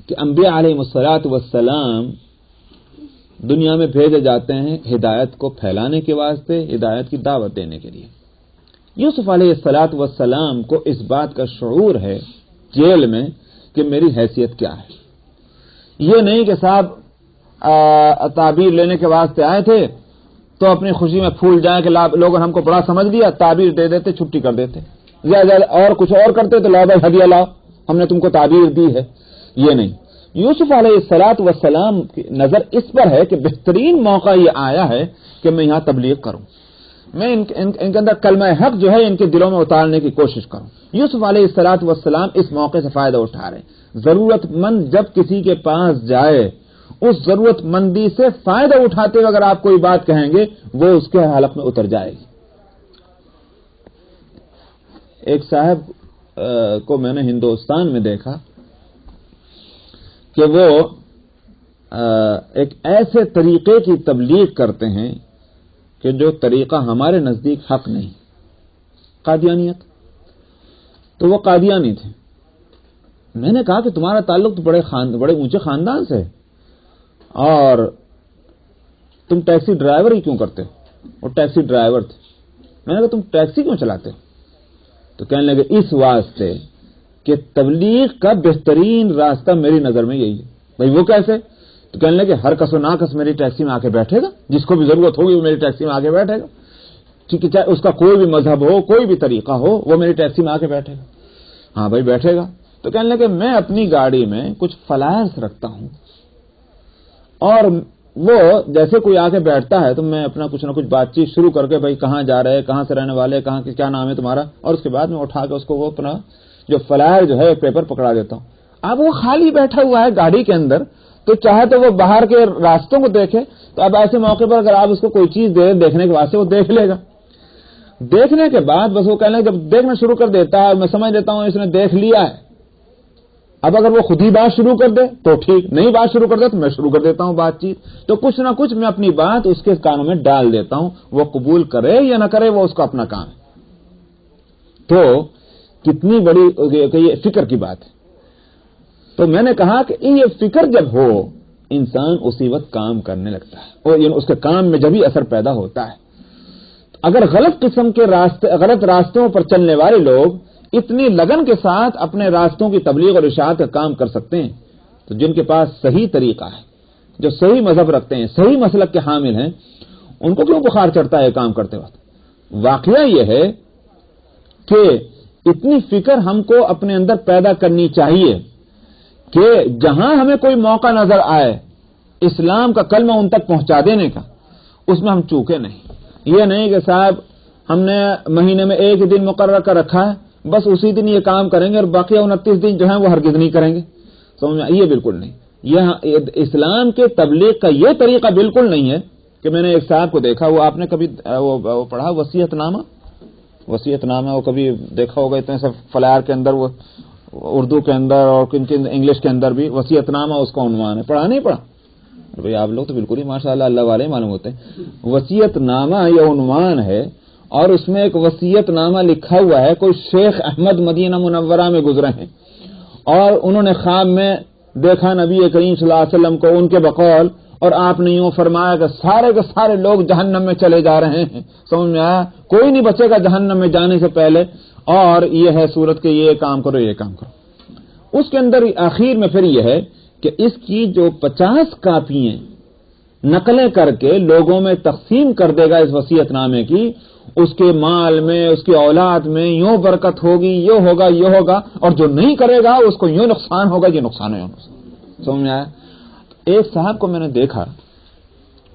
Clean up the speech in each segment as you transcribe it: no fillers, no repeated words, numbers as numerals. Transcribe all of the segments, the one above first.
کہ انبیاء علیہ الصلوۃ والسلام دنیا میں بھیجے جاتے ہیں ہدایت کو پھیلانے کے واسطے، ہدایت کی دعوت دینے کے لیے۔ یوسف علیہ الصلوۃ والسلام کو اس بات کا شعور ہے جیل میں کہ میری حیثیت کیا ہے۔ یہ نہیں کہ صاحب تعبیر لینے کے واسطے آئے تھے تو اپنی خوشی میں پھول جائیں کہ لوگوں نے ہم کو بڑا سمجھ لیا، تعبیر دے دیتے، چھٹی کر دیتے، زیادہ اور کچھ اور کرتے تو لاؤ بھائی ہدیہ لاؤ، ہم نے تم کو تعبیر دی ہے۔ یہ نہیں، یوسف علیہ الصلوۃ والسلام کی نظر اس پر ہے کہ بہترین موقع یہ آیا ہے کہ میں یہاں تبلیغ کروں، میں ان کے اندر کلمہ حق جو ہے ان کے دلوں میں اتارنے کی کوشش کروں۔ یوسف علیہ الصلوۃ والسلام اس موقع سے فائدہ اٹھا رہے ہیں۔ ضرورت مند جب کسی کے پاس جائے، اس ضرورت مندی سے فائدہ اٹھاتے ہوئے اگر آپ کوئی بات کہیں گے وہ اس کے حلق میں اتر جائے گی۔ ایک صاحب کو میں نے ہندوستان میں دیکھا کہ وہ ایک ایسے طریقے کی تبلیغ کرتے ہیں کہ جو طریقہ ہمارے نزدیک حق نہیں، قادیانیت۔ تو وہ قادیانی تھے۔ میں نے کہا کہ تمہارا تعلق تو بڑے اونچے خاندان سے ہے اور تم ٹیکسی ڈرائیور ہی کیوں کرتے؟ وہ ٹیکسی ڈرائیور تھے۔ میں نے کہا تم ٹیکسی کیوں چلاتے؟ تو کہنے لگے اس واسطے کہ تبلیغ کا بہترین راستہ میری نظر میں یہی ہے۔ بھائی وہ کیسے؟ تو کہنے لگے ہر کس و ناکس میری ٹیکسی میں آ کے بیٹھے گا، جس کو بھی ضرورت ہوگی وہ میری ٹیکسی میں آ کے بیٹھے گا، ٹھیک ہے، چاہے اس کا کوئی بھی مذہب ہو، کوئی بھی طریقہ ہو، وہ میری ٹیکسی میں آ کے بیٹھے گا۔ ہاں بھائی بیٹھے گا۔ تو کہنے لگے میں اپنی گاڑی میں کچھ فلائرز رکھتا ہوں اور وہ جیسے کوئی آ کے بیٹھتا ہے تو میں اپنا کچھ نہ کچھ بات چیت شروع کر کے بھائی کہاں جا رہے، کہاں سے رہنے والے، کہاں کے کیا نام ہے تمہارا، اور اس کے بعد میں اٹھا کے اس کو وہ اپنا جو فلائر جو ہے پیپر پکڑا دیتا ہوں۔ اب وہ خالی بیٹھا ہوا ہے گاڑی کے اندر تو چاہے تو وہ باہر کے راستوں کو دیکھے، تو اب ایسے موقع پر اگر آپ اس کو کوئی چیز دے دیکھنے کے واسطے وہ دیکھ لے گا۔ دیکھنے کے بعد بس وہ کہنے جب دیکھنا شروع کر دیتا ہے میں سمجھ لیتا ہوں اس نے دیکھ لیا ہے۔ اب اگر وہ خود ہی بات شروع کر دے تو ٹھیک، نہیں بات شروع کر دے تو میں شروع کر دیتا ہوں بات چیت، تو کچھ نہ کچھ میں اپنی بات اس کے کانوں میں ڈال دیتا ہوں، وہ قبول کرے یا نہ کرے وہ اس کا اپنا کام ہے۔ تو کتنی بڑی یہ فکر کی بات ہے۔ تو میں نے کہا کہ یہ فکر جب ہو انسان اسی وقت کام کرنے لگتا ہے، اور اس کے کام میں جب ہی اثر پیدا ہوتا ہے۔ اگر غلط قسم کے غلط راستوں پر چلنے والے لوگ اتنی لگن کے ساتھ اپنے راستوں کی تبلیغ اور اشاعت کا کام کر سکتے ہیں تو جن کے پاس صحیح طریقہ ہے، جو صحیح مذہب رکھتے ہیں، صحیح مسلک کے حامل ہیں، ان کو کیوں بخار چڑھتا ہے کام کرتے وقت؟ واقعہ یہ ہے کہ اتنی فکر ہم کو اپنے اندر پیدا کرنی چاہیے کہ جہاں ہمیں کوئی موقع نظر آئے اسلام کا کلمہ ان تک پہنچا دینے کا، اس میں ہم چوکے نہیں۔ یہ نہیں کہ صاحب ہم نے مہینے میں ایک دن مقرر کر رکھا ہے، بس اسی دن یہ کام کریں گے اور باقی 29 دن جو ہیں وہ ہرگز نہیں کریں گے، سمجھ میں؟ یہ بالکل نہیں۔ یہ اسلام کے تبلیغ کا یہ طریقہ بالکل نہیں ہے کہ میں نے ایک صاحب کو دیکھا، وہ آپ نے کبھی وہ پڑھا وصیت نامہ وہ کبھی دیکھا ہوگا، اتنے سے فلائر کے اندر وہ اردو کے اندر اور انگلش کے اندر بھی وصیت نامہ اس کا عنوان ہے، پڑھا نہیں پڑھا؟ بھئی آپ لوگ تو بالکل ہی ماشاءاللہ اللہ والے معلوم ہوتے ہیں۔ وصیت نامہ یہ عنوان ہے اور اس میں ایک وصیت نامہ لکھا ہوا ہے، کوئی شیخ احمد مدینہ منورہ میں گزرے ہیں اور انہوں نے خواب میں دیکھا نبی کریم صلی اللہ علیہ وسلم کو ان کے بقول، اور آپ نے یوں فرمایا کہ سارے کے سارے لوگ جہنم میں چلے جا رہے ہیں، سمجھ میں آیا؟ کوئی نہیں بچے گا جہنم میں جانے سے پہلے، اور یہ ہے صورت کے یہ کام کرو یہ کام کرو۔ اس کے اندر آخر میں پھر یہ ہے کہ اس کی جو 50 کاپیاں نقلیں کر کے لوگوں میں تقسیم کر دے گا اس وصیت نامے کی، اس کے مال میں، اس کی اولاد میں یوں برکت ہوگی، یہ ہوگا یہ ہوگا، اور جو نہیں کرے گا اس کو یوں نقصان ہوگا، یہ نقصان ہے۔ سمجھ میں آیا؟ ایک صاحب کو میں نے دیکھا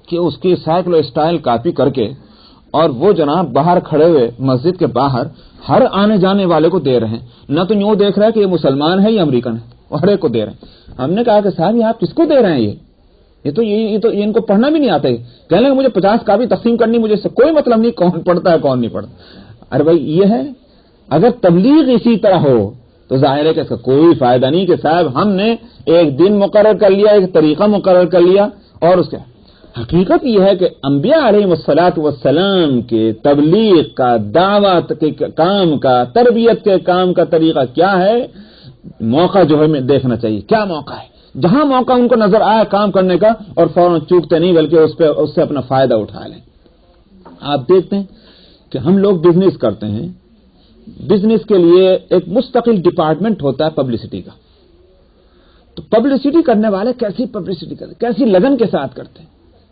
کہ اس کی سائیکلو اسٹائل کاپی کر کے اور وہ جناب باہر کھڑے ہوئے مسجد کے باہر ہر آنے جانے والے کو دے رہے ہیں، نہ تو یوں دیکھ رہا ہے کہ یہ مسلمان ہے یا امریکن ہے، ہر ایک کو دے رہے ہیں۔ ہم نے کہا کہ صاحب یہ آپ کس کو دے رہے ہیں؟ یہ تو ان کو پڑھنا بھی نہیں آتا ہے، کہنے لگے مجھے 50 کاپی تقسیم کرنی، مجھے اس سے کوئی مطلب نہیں کون پڑھتا ہے کون نہیں پڑھتا۔ ارے بھائی یہ ہے، اگر تبلیغ اسی طرح ہو تو ظاہر ہے کہ اس کا کوئی فائدہ نہیں کہ صاحب ہم نے ایک دن مقرر کر لیا، ایک طریقہ مقرر کر لیا، اور اس کے حقیقت یہ ہے کہ انبیاء علیہ الصلوۃ والسلام کے تبلیغ کا، دعوت کے کام کا، تربیت کے کام کا طریقہ کیا ہے؟ موقع جو ہے دیکھنا چاہیے، کیا موقع ہے، جہاں موقع ان کو نظر آیا کام کرنے کا اور فوراً چوکتے نہیں بلکہ اس سے اپنا فائدہ اٹھا لیں. آپ دیکھتے ہیں کہ ہم لوگ بزنس کرتے ہیں، بزنس کے لیے ایک مستقل ڈپارٹمنٹ ہوتا ہے پبلسٹی کا. تو پبلسٹی کرنے والے کیسی پبلسٹی کرتے، کیسی لگن کے ساتھ کرتے ہیں،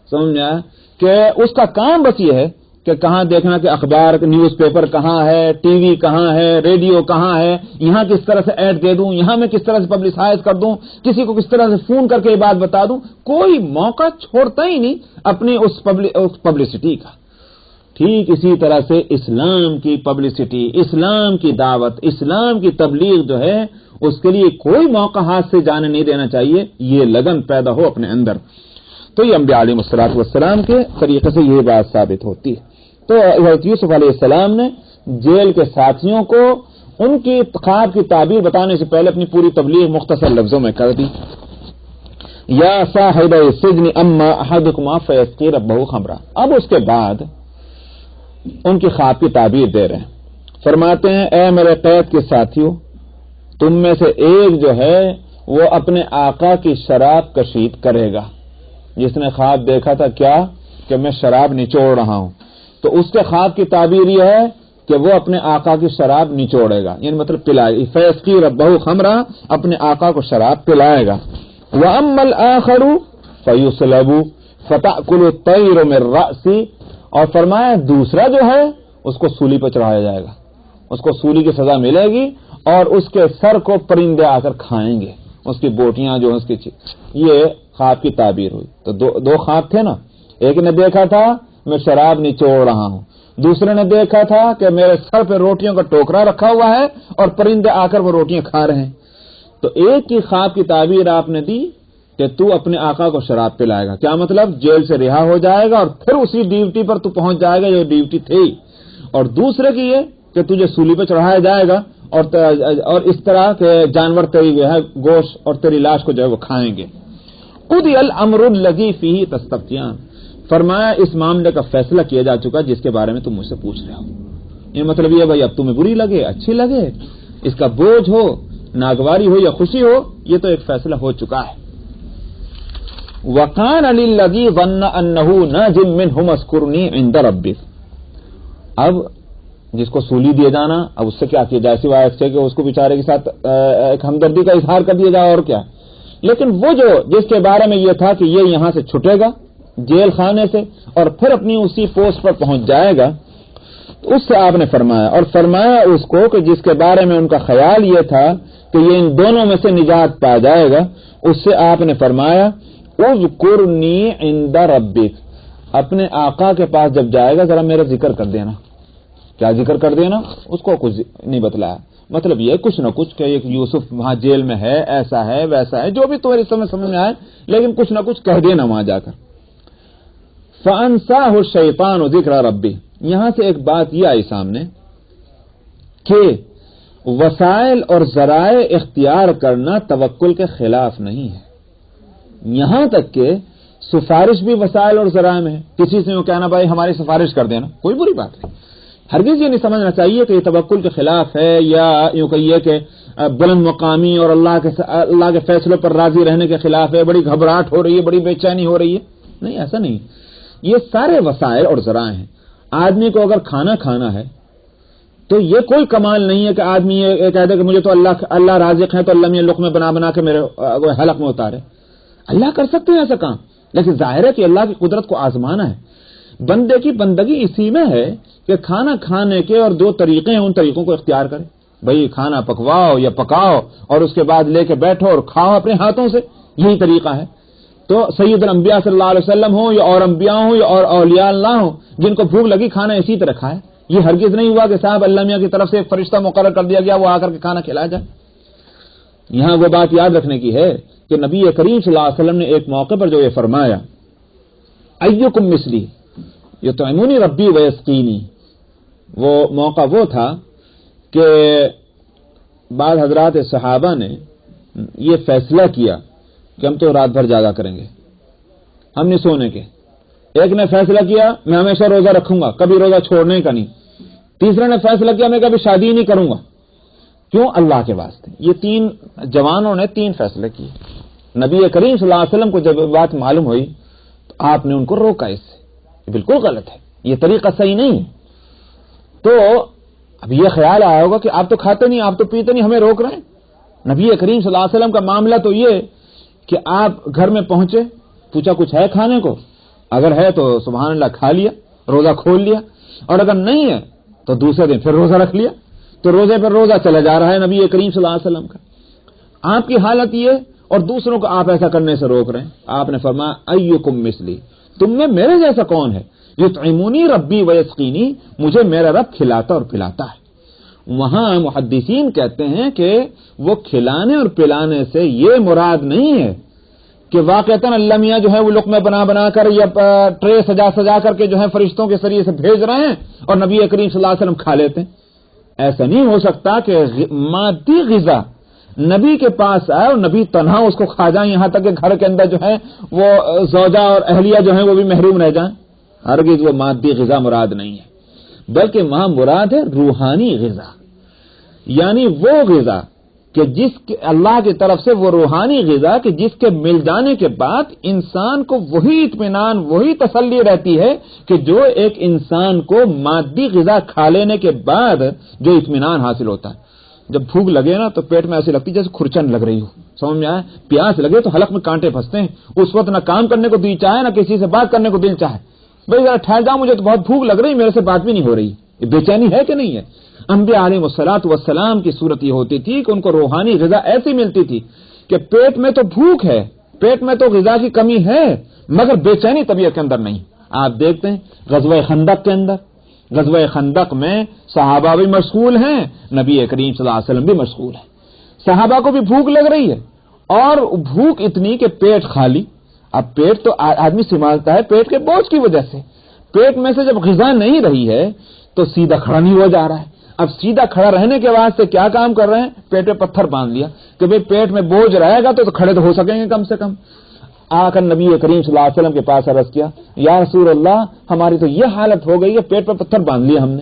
سمجھ میں آیا کہ اس کا کام بس یہ ہے کہ کہاں دیکھنا کہ اخبار نیوز پیپر کہاں ہے، ٹی وی کہاں ہے، ریڈیو کہاں ہے، یہاں کس طرح سے ایڈ دے دوں، یہاں میں کس طرح سے پبلسائز کر دوں، کسی کو کس طرح سے فون کر کے یہ بات بتا دوں. کوئی موقع چھوڑتا ہی نہیں اپنی اس پبلسٹی کا. ٹھیک اسی طرح سے اسلام کی پبلسٹی، اسلام کی دعوت، اسلام کی تبلیغ جو ہے اس کے لیے کوئی موقع ہاتھ سے جانے نہیں دینا چاہیے. یہ لگن پیدا ہو اپنے اندر. تو یہ انبیاء علیہ الصلوۃ والسلام کے طریقے سے یہ بات ثابت ہوتی ہے. تو حضرت یوسف علیہ السلام نے جیل کے ساتھیوں کو ان کی خواب کی تعبیر بتانے سے پہلے اپنی پوری تبلیغ مختصر لفظوں میں کر دی. یا صاحب السجن اما احدکما فیسقی ربہ خمرا. اب اس کے بعد ان کی خواب کی تعبیر دے رہے ہیں. فرماتے ہیں اے میرے قید کے ساتھیوں، تم میں سے ایک جو ہے وہ اپنے آقا کی شراب کشید کرے گا. جس نے خواب دیکھا تھا کیا کہ میں شراب نچوڑ رہا ہوں، تو اس کے خواب کی تعبیر یہ ہے کہ وہ اپنے آقا کی شراب نچوڑے گا، یعنی مطلب پلائے. فیسقی ربہ خمرا، اپنے آقا کو شراب پلائے گا. وَأَمَّا الْآخَرُ فَيُصْلَبُ فَتَأْكُلُ الطَّيْرُ مِنْ رَأْسِهِ. اور فرمایا دوسرا جو ہے اس کو سولی پر چڑھایا جائے گا، اس کو سولی کی سزا ملے گی اور اس کے سر کو پرندے آ کر کھائیں گے، اس کی بوٹیاں جو ہیں اس کی. یہ خواب کی تعبیر ہوئی. تو دو خواب تھے نا. ایک نے دیکھا تھا میں شراب نچوڑ رہا ہوں، دوسرے نے دیکھا تھا کہ میرے سر پہ روٹیوں کا ٹوکرا رکھا ہوا ہے اور پرندے آ کر وہ روٹیاں کھا رہے ہیں. تو ایک کی خواب کی تعبیر آپ نے دی کہ تو اپنے آقا کو شراب پلائے گا. کیا مطلب؟ جیل سے رہا ہو جائے گا اور پھر اسی ڈیوٹی پر تو پہنچ جائے گا جو ڈیوٹی تھی. اور دوسرے کی یہ کہ تجھے سولی پہ چڑھایا جائے گا اور اس طرح کے جانور تیری جو ہے گوشت اور تیری لاش کو جو ہے وہ کھائیں گے. قضی الامر الذی فیہ تستفتیان. فرمایا اس معاملے کا فیصلہ کیا جا چکا جس کے بارے میں تم مجھ سے پوچھ رہے ہو. یہ مطلب یہ بھائی اب تمہیں بری لگے اچھی لگے، اس کا بوجھ ہو، ناگواری ہو یا خوشی ہو، یہ تو ایک فیصلہ ہو چکا ہے. وَقَالَ لِلَّذِي ظَنَّ أَنَّهُ نَاجٍ مِّنْهُ اذْكُرْنِي عِندَ رَبِّكَ. اب جس کو سولی دیا جانا، اب اس سے کیا کیا جائے سوائے اس سے کہ اس کو بیچارے کے ساتھ ایک ہمدردی کا اظہار کر دیا جائے اور کیا. لیکن وہ جو جس کے بارے میں یہ تھا کہ یہ یہاں سے چھٹے گا جیل خانے سے اور پھر اپنی اسی پوسٹ پر پہنچ جائے گا، تو اس سے آپ نے فرمایا. اور فرمایا اس کو کہ جس کے بارے میں ان کا خیال یہ تھا کہ یہ ان دونوں میں سے نجات پا جائے گا، اس سے آپ نے فرمایا اذکرنی عند ربک. اپنے آقا کے پاس جب جائے گا ذرا میرا ذکر کر دینا. کیا ذکر کر دینا؟ اس کو کچھ نہیں بتلایا. مطلب یہ کچھ نہ کچھ کہ ایک یوسف وہاں جیل میں ہے، ایسا ہے ویسا ہے، جو بھی تمہاری سمجھ میں آئے، لیکن کچھ نہ کچھ کہہ دینا وہاں جا کر. فَأَنْسَاهُ الشَّيْطَانُ ذِكْرَ رَبِّهِ. یہاں سے ایک بات یہ آئی سامنے کہ وسائل اور ذرائع اختیار کرنا توکل کے خلاف نہیں ہے. یہاں تک کہ سفارش بھی وسائل اور ذرائع میں ہے. کسی سے یوں کہنا بھائی ہماری سفارش کر دینا، کوئی بری بات نہیں. ہرگز یہ نہیں سمجھنا چاہیے کہ یہ توکل کے خلاف ہے یا یوں کہیے کہ بلند مقامی اور اللہ کے فیصلوں پر راضی رہنے کے خلاف ہے، بڑی گھبراہٹ ہو رہی ہے، بڑی بے چینی ہو رہی ہے. نہیں، ایسا نہیں. یہ سارے وسائل اور ذرائع ہیں. آدمی کو اگر کھانا کھانا ہے تو یہ کوئی کمال نہیں ہے کہ آدمی یہ کہہ دے کہ مجھے تو اللہ رازق ہے تو اللہ میں لقمے بنا کے میرے حلق میں اتارے. اللہ کر سکتے ہیں ایسا کام، لیکن ظاہر ہے کہ اللہ کی قدرت کو آزمانا ہے. بندے کی بندگی اسی میں ہے کہ کھانا کھانے کے اور دو طریقے ہیں، ان طریقوں کو اختیار کرے. بھئی کھانا پکواؤ یا پکاؤ اور اس کے بعد لے کے بیٹھو اور کھاؤ اپنے ہاتھوں سے، یہی طریقہ ہے. تو سید الانبیاء صلی اللہ علیہ وسلم ہوں یا اور انبیاء ہوں یا اور اولیاء اللہ ہوں، جن کو بھوک لگی کھانا اسی طرح کھائے. یہ ہرگز نہیں ہوا کہ صاحب اللہ میاں کی طرف سے ایک فرشتہ مقرر کر دیا گیا وہ آ کر کے کھانا کھلایا جائے. یہاں وہ بات یاد رکھنے کی ہے کہ نبی کریم صلی اللہ علیہ وسلم نے ایک موقع پر جو یہ فرمایا ایکم مثلی یطعمونی ربی ویسقینی، وہ موقع وہ تھا کہ بعض حضرات صحابہ نے یہ فیصلہ کیا کہ ہم تو رات بھر جاگا کریں گے، ہم نہیں سونے کے. ایک نے فیصلہ کیا میں ہمیشہ روزہ رکھوں گا، کبھی روزہ چھوڑنے کا نہیں. تیسرے نے فیصلہ کیا میں کبھی شادی نہیں کروں گا. کیوں؟ اللہ کے واسطے. یہ تین جوانوں نے تین فیصلے کیے. نبی کریم صلی اللہ علیہ وسلم کو جب بات معلوم ہوئی تو آپ نے ان کو روکا، اس سے یہ بالکل غلط ہے، یہ طریقہ صحیح نہیں ہے۔ تو اب یہ خیال آیا ہوگا کہ آپ تو کھاتے نہیں، آپ تو پیتے نہیں، ہمیں روک رہے ہیں۔ نبی کریم صلی اللہ علیہ وسلم کا معاملہ تو یہ کہ آپ گھر میں پہنچے، پوچھا کچھ ہے کھانے کو، اگر ہے تو سبحان اللہ کھا لیا، روزہ کھول لیا، اور اگر نہیں ہے تو دوسرے دن پھر روزہ رکھ لیا۔ تو روزے پر روزہ چلا جا رہا ہے نبی کریم صلی اللہ علیہ وسلم کا۔ آپ کی حالت یہ اور دوسروں کو آپ ایسا کرنے سے روک رہے ہیں۔ آپ نے فرمایا ایکم مثلی، تم میں میرے جیسا کون ہے؟ یطعمنی ربی ویسقینی، مجھے میرا رب کھلاتا اور پلاتا ہے۔ وہاں محدثین کہتے ہیں کہ وہ کھلانے اور پلانے سے یہ مراد نہیں ہے کہ واقعتاً اللہ میاں جو ہے وہ لقمے بنا بنا کر یا ٹرے سجا سجا کر کے جو ہے فرشتوں کے ذریعے سے بھیج رہے ہیں اور نبی کریم صلی اللہ علیہ وسلم کھا لیتے ہیں۔ ایسا نہیں ہو سکتا کہ مادی غذا نبی کے پاس آئے اور نبی تنہا اس کو کھا جائیں، یہاں تک کہ گھر کے اندر جو ہے وہ زوجہ اور اہلیہ جو ہیں وہ بھی محروم رہ جائیں۔ ہرگز وہ مادی غذا مراد نہیں ہے، بلکہ وہاں مراد ہے روحانی غذا، یعنی وہ غذا کہ جس کے اللہ کی طرف سے وہ روحانی غذا کہ جس کے مل جانے کے بعد انسان کو وہی اطمینان، وہی تسلی رہتی ہے کہ جو ایک انسان کو مادی غذا کھا لینے کے بعد جو اطمینان حاصل ہوتا ہے۔ جب بھوک لگے نا تو پیٹ میں ایسی لگتی جیسے کھرچن لگ رہی ہو، سمجھ میں آیا؟ پیاس لگے تو حلق میں کانٹے پھنستے ہیں، اس وقت نہ کام کرنے کو دل چاہے نہ کسی سے بات کرنے کو دل چاہے، بھائی ذرا ٹھہر جاؤ، مجھے تو بہت بھوک لگ رہی، میرے سے بات بھی نہیں ہو رہی۔ یہ بے چینی ہے کہ نہیں ہے؟ انبیاء علیہ الصلوۃ والسلام کی صورت یہ ہوتی تھی کہ ان کو روحانی غذا ایسی ملتی تھی کہ پیٹ میں تو بھوک ہے، پیٹ میں تو غذا کی کمی ہے، مگر بے چینی طبیعت کے اندر نہیں۔ آپ دیکھتے ہیں غزوہ خندق کے اندر، غزوہ خندق میں صحابہ بھی مشغول ہیں، نبی کریم صلی اللہ علیہ وسلم بھی مشغول ہیں۔ صحابہ کو بھی بھوک لگ رہی ہے اور بھوک اتنی کہ پیٹ خالی۔ اب پیٹ تو آدمی سنبھالتا ہے پیٹ کے بوجھ کی وجہ سے، پیٹ میں سے جب غذا نہیں رہی ہے تو سیدھا کھڑا نہیں ہو جا رہا ہے۔ اب سیدھا کھڑا رہنے کے واسطے کیا کام کر رہے ہیں؟ پیٹ پہ پتھر باندھ لیا کہ بھئی پیٹ میں بوجھ رہے گا تو کھڑے تو ہو سکیں گے کم سے کم۔ آ کر نبی کریم صلی اللہ علیہ وسلم کے پاس عرض کیا، یا رسول اللہ ہماری تو یہ حالت ہو گئی کہ پیٹ پہ پتھر باندھ لیا ہم نے۔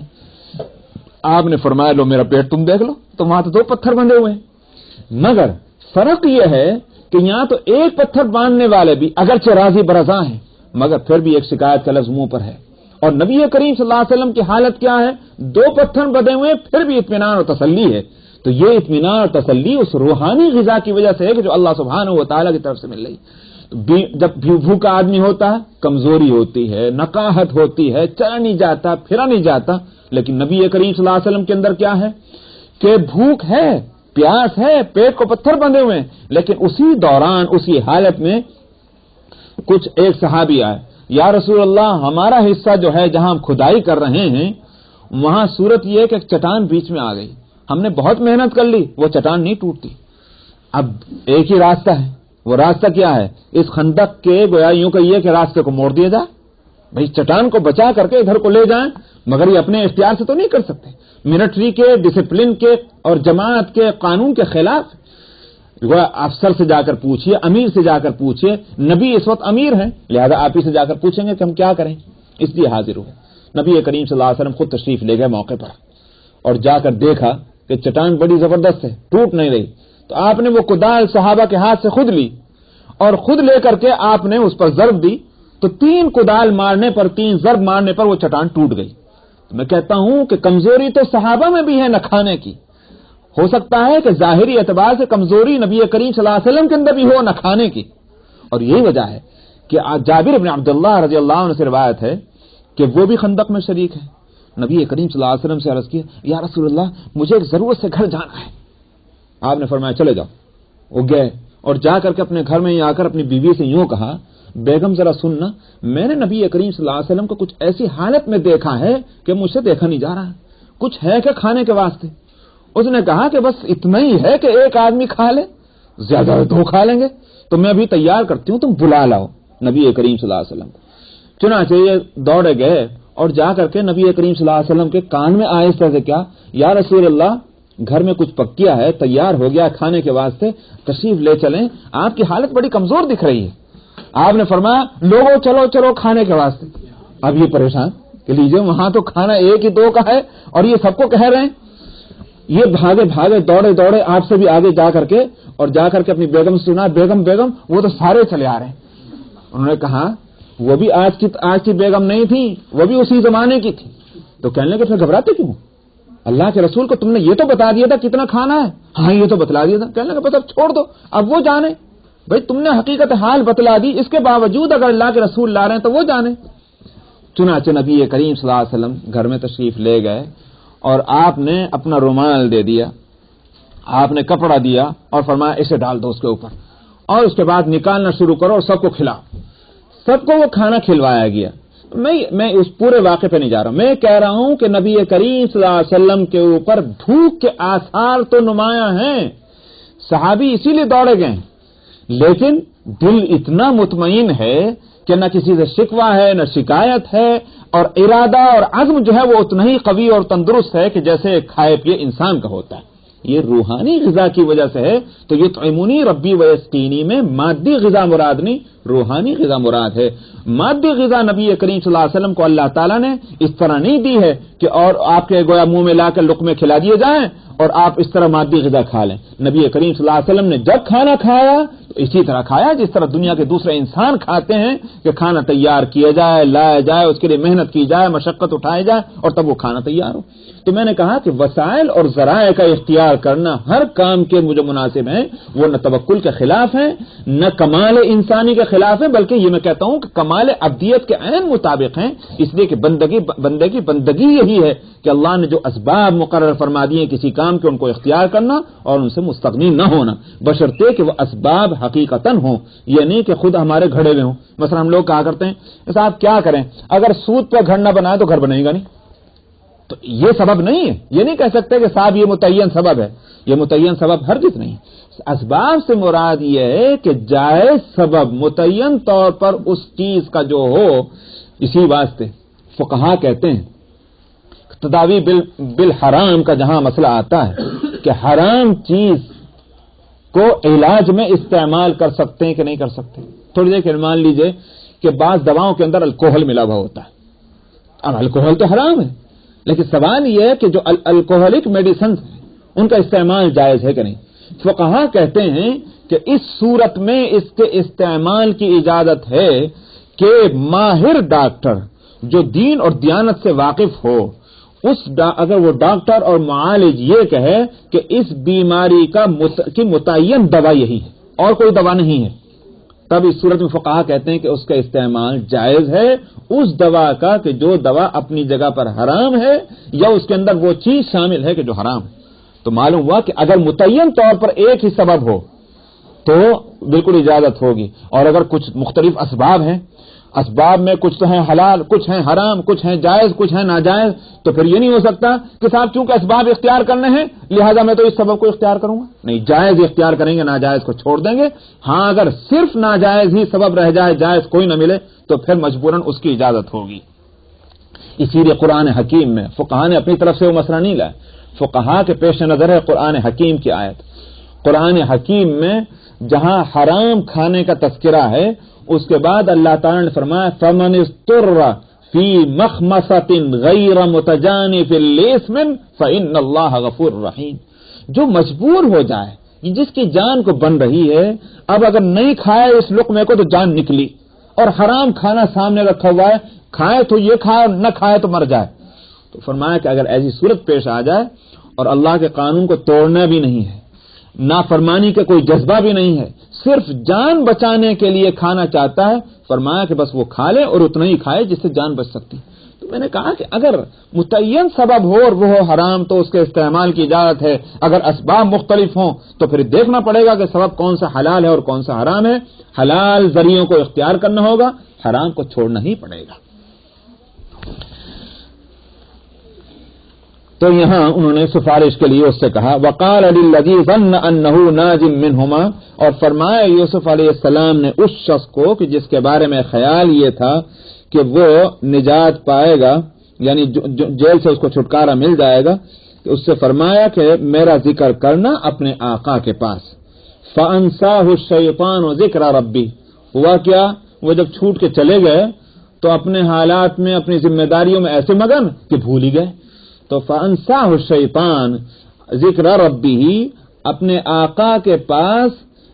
آپ نے فرمایا لو میرا پیٹ تم دیکھ لو، تو وہاں تو 2 پتھر بندھے ہوئے ہیں، مگر فرق یہ ہے کہ یہاں تو ایک پتھر باندھنے والے بھی اگرچہ راضی برضا ہیں مگر پھر بھی ایک شکایت کا لفظ منہ پر ہے، اور نبی کریم صلی اللہ علیہ وسلم کی حالت کیا ہے؟ 2 پتھر بدے ہوئے پھر بھی اطمینان اور تسلی ہے۔ تو یہ اطمینان اور تسلی اس روحانی غذا کی وجہ سے ہے کہ جو اللہ سبحانہ و تعالیٰ کی طرف سے مل رہی۔ جب بھوکا آدمی ہوتا ہے کمزوری ہوتی ہے، نقاہت ہوتی ہے، چلا نہیں جاتا، پھرا نہیں جاتا، لیکن نبی کریم صلی اللہ علیہ وسلم کے اندر کیا ہے کہ بھوک ہے، پیاس ہے، پیٹ کو پتھر بندھے ہوئے ہیں، لیکن اسی دوران اسی حالت میں کچھ ایک صحابی آئے، یا رسول اللہ ہمارا حصہ جو ہے جہاں ہم کھدائی کر رہے ہیں وہاں صورت یہ ہے کہ ایک چٹان بیچ میں آ گئی، ہم نے بہت محنت کر لی، وہ چٹان نہیں ٹوٹتی۔ اب ایک ہی راستہ ہے، وہ راستہ کیا ہے؟ اس خندق کے گویا یوں کہیے کہ راستے کو موڑ دیا جائے، بھئی چٹان کو بچا کر کے ادھر کو لے جائیں، مگر یہ اپنے اختیار سے تو نہیں کر سکتے، ملٹری کے ڈسپلن کے اور جماعت کے قانون کے خلاف۔ افسر سے جا کر پوچھئے، امیر سے جا کر پوچھئے، نبی اس وقت امیر ہیں لہذا آپ ہی سے جا کر پوچھیں گے کہ ہم کیا کریں، اس لیے حاضر ہوئے۔ نبی کریم صلی اللہ علیہ وسلم خود تشریف لے گئے موقع پر اور جا کر دیکھا کہ چٹان بڑی زبردست ہے، ٹوٹ نہیں رہی، تو آپ نے وہ کدال صحابہ کے ہاتھ سے خود لی اور خود لے کر کے آپ نے اس پر ضرب دی، تو 3 کدال مارنے پر، 3 ضرب مارنے پر وہ چٹان ٹوٹ گئی۔ میں کہتا ہوں کہ کمزوری تو صحابہ میں بھی ہے نہ کھانے کی، ہو سکتا ہے کہ ظاہری اعتبار سے کمزوری نبی کریم صلی اللہ علیہ وسلم کے اندر بھی ہو نہ کھانے کی، اور یہی وجہ ہے کہ جابر بن عبداللہ رضی اللہ عنہ سے روایت ہے کہ وہ بھی خندق میں شریک ہے۔ نبی کریم صلی اللہ علیہ وسلم سے عرض کیا، یا رسول اللہ مجھے ایک ضرورت سے گھر جانا ہے۔ آپ نے فرمایا چلے جاؤ۔ وہ گئے اور جا کر کے اپنے گھر میں آ کر اپنی بیوی سے یوں کہا، بیگم ذرا سننا، میں نے نبی کریم صلی اللہ علیہ وسلم کو کچھ ایسی حالت میں دیکھا ہے کہ مجھ سے دیکھا نہیں جا رہا، کچھ ہے کیا کھانے کے واسطے؟ اس نے کہا کہ بس اتنا ہی ہے کہ ایک آدمی کھا لے، زیادہ 2 کھا لیں گے، تو میں ابھی تیار کرتی ہوں، تم بلا لاؤ نبی کریم صلی اللہ علیہ وسلم کو۔ چنانچہ یہ دوڑے گئے اور جا کر کے نبی کریم صلی اللہ علیہ وسلم کے کان میں آہستہ سے کیا، یا رسول اللہ گھر میں کچھ پکیا ہے، تیار ہو گیا کھانے کے واسطے، تشریف لے چلیں، آپ کی حالت بڑی کمزور دکھ رہی ہے۔ آپ نے فرمایا لوگوں چلو چلو کھانے کے واسطے۔ اب یہ پریشان کہ لیجئے وہاں تو کھانا 1 ہی 2 کا ہے اور یہ سب کو کہہ رہے ہیں۔ یہ بھاگے بھاگے دوڑے دوڑے آپ سے بھی آگے جا کر کے اپنی بیگم سے سنا، بیگم بیگم وہ تو سارے چلے آ رہے ہیں۔ انہوں نے کہا وہ بھی آج کی بیگم نہیں تھی، وہ بھی اسی زمانے کی تھی۔ تو کہنے لگے پھر گھبراتے کیوں؟ اللہ کے رسول کو تم نے یہ تو بتا دیا تھا کتنا کھانا ہے۔ ہاں یہ تو بتلا دیا تھا۔ کہنے لگے بس اب چھوڑ دو، اب وہ جانے، بھائی تم نے حقیقت حال بتلا دی، اس کے باوجود اگر اللہ کے رسول لا رہے ہیں تو وہ جانے۔ چنانچہ نبی کریم صلی اللہ علیہ وسلم گھر میں تشریف لے گئے اور آپ نے اپنا رومال دے دیا، آپ نے کپڑا دیا اور فرمایا اسے ڈال دو اس کے اوپر، اور اس کے بعد نکالنا شروع کرو اور سب کو کھلاؤ۔ سب کو وہ کھانا کھلوایا گیا۔ میں اس پورے واقعے پہ نہیں جا رہا ہوں، میں کہہ رہا ہوں کہ نبی کریم صلی اللہ علیہ وسلم کے اوپر بھوک کے آثار تو نمایاں ہیں، صحابی اسی لیے دوڑے گئے، لیکن دل اتنا مطمئن ہے کہ نہ کسی سے شکوہ ہے نہ شکایت ہے، اور ارادہ اور عزم جو ہے وہ اتنا ہی قوی اور تندرست ہے کہ جیسے کھائے پیے انسان کا ہوتا ہے۔ یہ روحانی غذا کی وجہ سے ہے۔ تو یطعمنی ربی ویسقینی میں مادی غذا مراد نہیں، روحانی غذا مراد ہے۔ مادی غذا نبی کریم صلی اللہ علیہ وسلم کو اللہ تعالیٰ نے اس طرح نہیں دی ہے کہ اور آپ کے گویا منہ میں لا کر لقمے کھلا دیے جائیں اور آپ اس طرح مادی غذا کھا لیں۔ نبی کریم صلی اللہ علیہ وسلم نے جب کھانا کھایا تو اسی طرح کھایا جس طرح دنیا کے دوسرے انسان کھاتے ہیں، کہ کھانا تیار کیا جائے، لایا جائے، اس کے لیے محنت کی جائے، مشقت اٹھائی جائے اور تب وہ کھانا تیار ہو۔ تو میں نے کہا کہ وسائل اور ذرائع کا اختیار کرنا ہر کام کے مجھے مناسب ہیں، وہ نہ توکل کے خلاف ہیں نہ کمال انسانی کے خلاف ہیں، بلکہ یہ میں کہتا ہوں کہ کمال عبدیت کے عین مطابق ہیں، اس لیے کہ بندگی یہی ہے کہ اللہ نے جو اسباب مقرر فرما دیے کسی کام کے ان کو اختیار کرنا اور ان سے مستغنی نہ ہونا، بشرطے کہ وہ اسباب حقیقتاً ہوں، یہ نہیں کہ خود ہمارے گھڑے ہوئے ہوں۔ مثلا ہم لوگ کہا کرتے ہیں صاحب کیا کریں، اگر سود پہ گھر نہ بنائے تو گھر بنے گا نہیں، تو یہ سبب نہیں ہے۔ یہ نہیں کہہ سکتے کہ صاحب یہ متعین سبب ہے، یہ متعین سبب ہرگز نہیں۔ اسباب سے مراد یہ ہے کہ جائز سبب متعین طور پر اس چیز کا جو ہو، اسی واسطے فقہا کہتے ہیں تداوی بالحرام کا جہاں مسئلہ آتا ہے کہ حرام چیز کو علاج میں استعمال کر سکتے ہیں کہ نہیں کر سکتے۔ تھوڑی دیر کے مان لیجئے کہ بعض دواؤں کے اندر الکوہل ملا ہوا ہوتا ہے، اب الکوہل تو حرام ہے، لیکن سوال یہ ہے کہ جو الکوہلک میڈیسنز ہیں ان کا استعمال جائز ہے کہ نہیں۔ فقہا کہتے ہیں کہ اس صورت میں اس کے استعمال کی اجازت ہے کہ ماہر ڈاکٹر جو دین اور دیانت سے واقف ہو، اگر وہ ڈاکٹر اور معالج یہ کہے کہ اس بیماری کی متعین دوا یہی ہے اور کوئی دوا نہیں ہے، تب اس صورت میں فقہا کہتے ہیں کہ اس کا استعمال جائز ہے، اس دوا کا کہ جو دوا اپنی جگہ پر حرام ہے یا اس کے اندر وہ چیز شامل ہے کہ جو حرام ہے۔ تو معلوم ہوا کہ اگر متعین طور پر ایک ہی سبب ہو تو بالکل اجازت ہوگی، اور اگر کچھ مختلف اسباب ہیں، اسباب میں کچھ تو ہیں حلال، کچھ ہیں حرام، کچھ ہیں جائز، کچھ ہیں ناجائز، تو پھر یہ نہیں ہو سکتا کہ صاحب چونکہ اسباب اختیار کرنے ہیں لہذا میں تو اس سبب کو اختیار کروں گا، نہیں، جائز اختیار کریں گے، ناجائز کو چھوڑ دیں گے۔ ہاں اگر صرف ناجائز ہی سبب رہ جائے، جائز کوئی نہ ملے، تو پھر مجبوراً اس کی اجازت ہوگی۔ اسی لیے قرآن حکیم میں فقہا نے اپنی طرف سے وہ مسئلہ نہیں لایا، فقہا کے پیش نظر ہے قرآن حکیم کی آیت۔ قرآن حکیم میں جہاں حرام کھانے کا تذکرہ ہے، اس کے بعد اللہ تعالی نے فرمایا فَمَنِ اضْطُرَّ فِي مَخْمَصَةٍ غَيْرَ مُتَجَانِفٍ لِإِثْمٍ فَإِنَّ اللَّهَ غَفُورٌ رَحِيمٌ، جو مجبور ہو جائے، جس کی جان کو بن رہی ہے، اب اگر نہیں کھائے اس لقمے کو تو جان نکلی، اور حرام کھانا سامنے رکھا ہوا ہے، کھائے تو یہ کھائے، نہ کھائے تو مر جائے، تو فرمایا کہ اگر ایسی صورت پیش آ جائے اور اللہ کے قانون کو توڑنا بھی نہیں ہے، نافرمانی کا کوئی جذبہ بھی نہیں ہے، صرف جان بچانے کے لیے کھانا چاہتا ہے، فرمایا کہ بس وہ کھا لے اور اتنا ہی کھائے جس سے جان بچ سکتی۔ تو میں نے کہا کہ اگر متعین سبب ہو اور وہ حرام تو اس کے استعمال کی اجازت ہے، اگر اسباب مختلف ہوں تو پھر دیکھنا پڑے گا کہ سبب کون سا حلال ہے اور کون سا حرام ہے، حلال ذریعوں کو اختیار کرنا ہوگا، حرام کو چھوڑنا ہی پڑے گا۔ تو یہاں انہوں نے سفارش کے لیے اس سے کہا وقال للذی ظن انہ ناج منہما، اور فرمایا یوسف علیہ السلام نے اس شخص کو کہ جس کے بارے میں خیال یہ تھا کہ وہ نجات پائے گا، یعنی جیل سے اس کو چھٹکارا مل جائے گا، کہ اس سے فرمایا کہ میرا ذکر کرنا اپنے آقا کے پاس۔ فانساہ الشیطان ذکر ربی، ہوا کیا، وہ جب چھوٹ کے چلے گئے تو اپنے حالات میں اپنی ذمہ داریوں میں ایسے مگن کہ بھول ہی گئے۔ تو فانساہ الشیطان، ذکر ربی، اپنے آقا کے پاس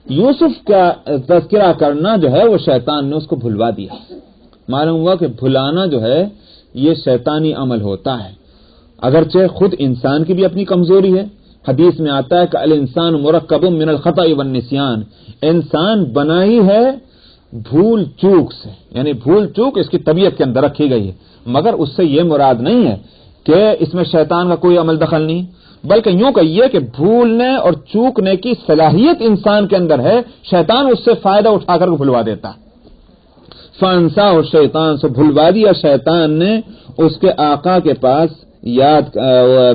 یوسف کا تذکرہ کرنا جو ہے وہ شیطان نے اس کو بھلوا دیا۔ معلوم ہوا کہ بھلانا جو ہے یہ شیطانی عمل ہوتا ہے، اگرچہ خود انسان کی بھی اپنی کمزوری ہے۔ حدیث میں آتا ہے کہ الانسان مرکب من الخطأ والنسیان، انسان بنا ہی ہے بھول چوک سے، یعنی بھول چوک اس کی طبیعت کے اندر رکھی گئی ہے، مگر اس سے یہ مراد نہیں ہے کہ اس میں شیطان کا کوئی عمل دخل نہیں، بلکہ یوں کہیے کہ بھولنے اور چوکنے کی صلاحیت انسان کے اندر ہے، شیطان اس سے فائدہ اٹھا کر بھلوا دیتا ہے۔ فانساہ الشیطان، سے بھلوا دیا شیطان نے اس کے آقا کے پاس یاد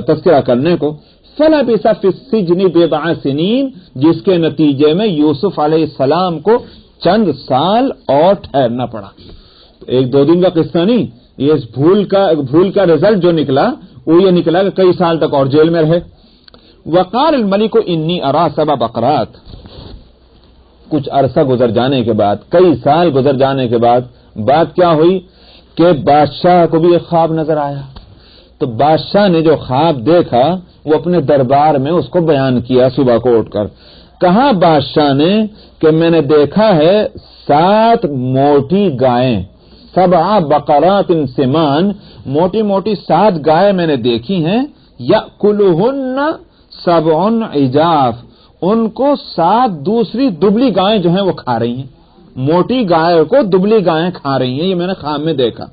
تذکرہ کرنے کو۔ فلبث فی السجن بضع سنین، جس کے نتیجے میں یوسف علیہ السلام کو چند سال اور ٹھہرنا پڑا۔ ایک دو دن کا قصہ نہیں، یہ اس بھول کا رزلٹ جو نکلا وہ یہ نکلا کہ کئی سال تک اور جیل میں رہے۔ وقال الملک انی ارا سبع بقرات، کچھ عرصہ گزر جانے کے بعد، کئی سال گزر جانے کے بعد بات کیا ہوئی کہ بادشاہ کو بھی ایک خواب نظر آیا۔ تو بادشاہ نے جو خواب دیکھا وہ اپنے دربار میں اس کو بیان کیا صبح کو اٹھ کر۔ کہا بادشاہ نے کہ میں نے دیکھا ہے 7 موٹی گائیں، 7 بقرات سمان، موٹی موٹی 7 گائیں میں نے دیکھی ہیں، یأکلہن 7 عجاف، ان کو 7 دوسری دبلی گائیں جو ہیں وہ کھا رہی ہیں، موٹی گائے کو دبلی گائیں کھا رہی ہیں، یہ میں نے خواب میں دیکھا۔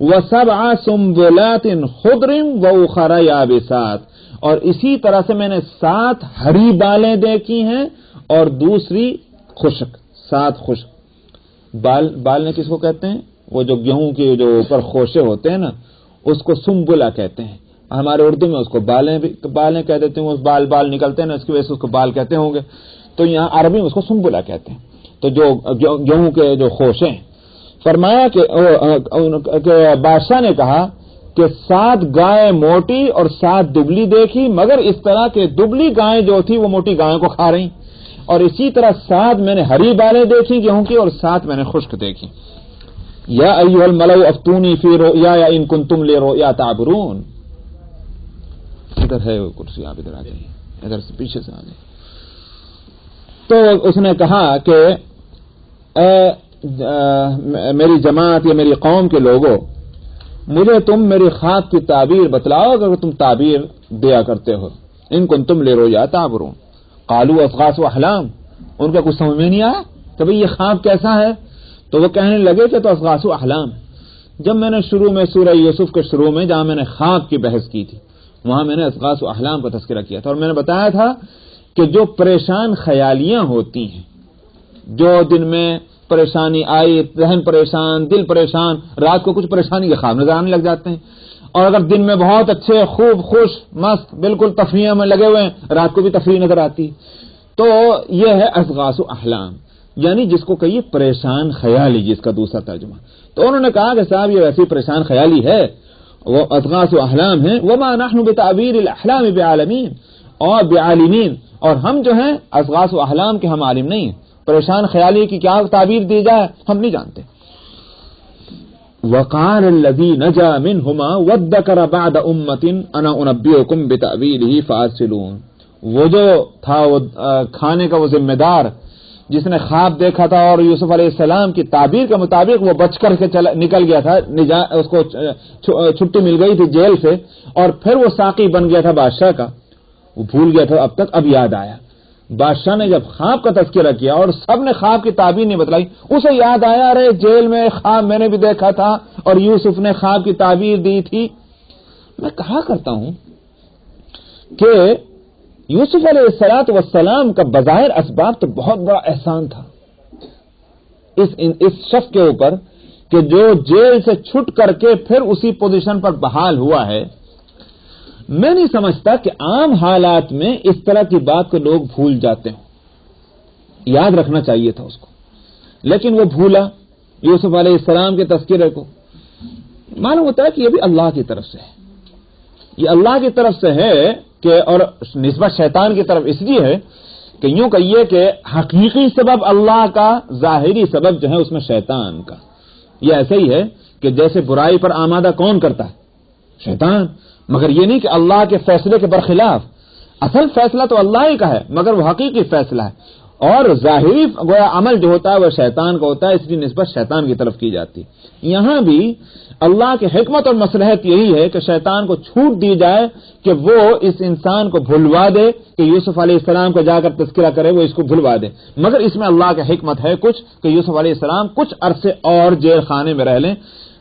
وَسَبْعَ سُنبُلَاتٍ خُضْرٍ وَأُخَرَ يَابِسَاتٍ، اور اسی طرح سے میں نے 7 ہری بالیں دیکھی ہیں اور دوسری خشک، 7 خشک بال نے کس کو کہتے ہیں؟ وہ جو گیہوں کے جو اوپر خوشے ہوتے ہیں نا، اس کو سنبلا کہتے ہیں۔ ہمارے اردو میں اس کو بالیں کہہ دیتے ہیں، وہ بال نکلتے ہیں نا، اس کی وجہ سے اس کو بال کہتے ہوں گے، تو یہاں عربی میں اس کو سنبلا کہتے ہیں۔ تو جو گیہوں کے جو خوشے ہیں، فرمایا کہ بادشاہ نے کہا کہ 7 گائیں موٹی اور 7 دبلی دیکھی، مگر اس طرح کے دبلی گائیں جو تھی وہ موٹی گائیں کو کھا رہی، اور اسی طرح 7 میں نے ہری بالیں دیکھی گیہوں کی اور 7 میں نے خشک دیکھی۔ یا ایھا الملأ افتونی فی رؤیایا ان کنتم لرؤیا تعبرون، ادھر ہے وہ کرسی، آپ ادھر آ جائیے، ادھر سے پیچھے سے آ جائیے۔ تو اس نے کہا کہ میری جماعت یا میری قوم کے لوگوں، مجھے تم میری خواب کی تعبیر بتلاؤ اگر تم تعبیر دیا کرتے ہو۔ ان کنتم لرؤیا تعبرون، قالوا اضغاث احلام، ان کا کچھ سمجھ میں نہیں آیا کہ بھئی یہ خواب کیسا ہے، تو وہ کہنے لگے کہ تو اضغاث احلام۔ جب میں نے شروع میں سورہ یوسف کے شروع میں جہاں میں نے خواب کی بحث کی تھی، وہاں میں نے اضغاث احلام کا تذکرہ کیا تھا، اور میں نے بتایا تھا کہ جو پریشان خیالیاں ہوتی ہیں، جو دن میں پریشانی آئی، ذہن پریشان، دل پریشان، رات کو کچھ پریشانی کے خواب نظر آنے لگ جاتے ہیں، اور اگر دن میں بہت اچھے خوب خوش مست بالکل تفریح میں لگے ہوئے ہیں، رات کو بھی تفریح نظر آتی، تو یہ ہے اضغاث احلام، یعنی جس کو کہیے پریشان خیالی، جس کا دوسرا ترجمہ۔ تو انہوں نے کہا کہ صاحب یہ ویسی پریشان خیالی ہے، وہ اضغاث احلام ہے، وما نحن بتعبیر الاحلام بعالمین، اور بعالمین، اور ہم جو ہیں اضغاث احلام کے ہم عالم نہیں ہیں، پریشان خیالی کی کیا تعبیر دی جائے ہم نہیں جانتے۔ وقال الذي نجا منهما وادكر بعد امة انا انبئكم بتأويله فارسلون، وہ جو تھا وہ کھانے کا وہ ذمہ دار جس نے خواب دیکھا تھا اور یوسف علیہ السلام کی تعبیر کے مطابق وہ بچ کر کے نکل گیا تھا، اس کو چھٹی مل گئی تھی جیل سے، اور پھر وہ ساقی بن گیا تھا بادشاہ کا، وہ بھول گیا تھا اب تک، اب یاد آیا۔ بادشاہ نے جب خواب کا تذکرہ کیا اور سب نے خواب کی تعبیر نہیں بتلائی، اسے یاد آیا ارے جیل میں خواب میں نے بھی دیکھا تھا اور یوسف نے خواب کی تعبیر دی تھی۔ میں کہا کرتا ہوں کہ یوسف علیہ السلام کا بظاہر اسباب تو بہت بڑا احسان تھا اس شخص کے اوپر کہ جو جیل سے چھٹ کر کے پھر اسی پوزیشن پر بحال ہوا ہے۔ میں نہیں سمجھتا کہ عام حالات میں اس طرح کی بات کو لوگ بھول جاتے ہیں، یاد رکھنا چاہیے تھا اس کو، لیکن وہ بھولا یوسف علیہ السلام کے تذکرے کو۔ معلوم ہوتا ہے کہ یہ بھی اللہ کی طرف سے ہے، یہ اللہ کی طرف سے ہے کہ، اور نسبت شیطان کی طرف اس لیے ہے کہ یوں کہیے کہ حقیقی سبب اللہ کا، ظاہری سبب جو ہے اس میں شیطان کا۔ یہ ایسے ہی ہے کہ جیسے برائی پر آمادہ کون کرتا ہے؟ شیطان، مگر یہ نہیں کہ اللہ کے فیصلے کے برخلاف۔ اصل فیصلہ تو اللہ ہی کا ہے، مگر وہ حقیقی فیصلہ ہے، اور ظاہری گویا عمل جو ہوتا ہے وہ شیطان کا ہوتا ہے، اس کی نسبت شیطان کی طرف کی جاتی ہے۔ یہاں بھی اللہ کی حکمت اور مصلحت یہی ہے کہ شیطان کو چھوٹ دی جائے کہ وہ اس انسان کو بھلوا دے، کہ یوسف علیہ السلام کو جا کر تذکرہ کرے، وہ اس کو بھلوا دے، مگر اس میں اللہ کی حکمت ہے کچھ کہ یوسف علیہ السلام کچھ عرصے اور جیل خانے میں رہ لیں۔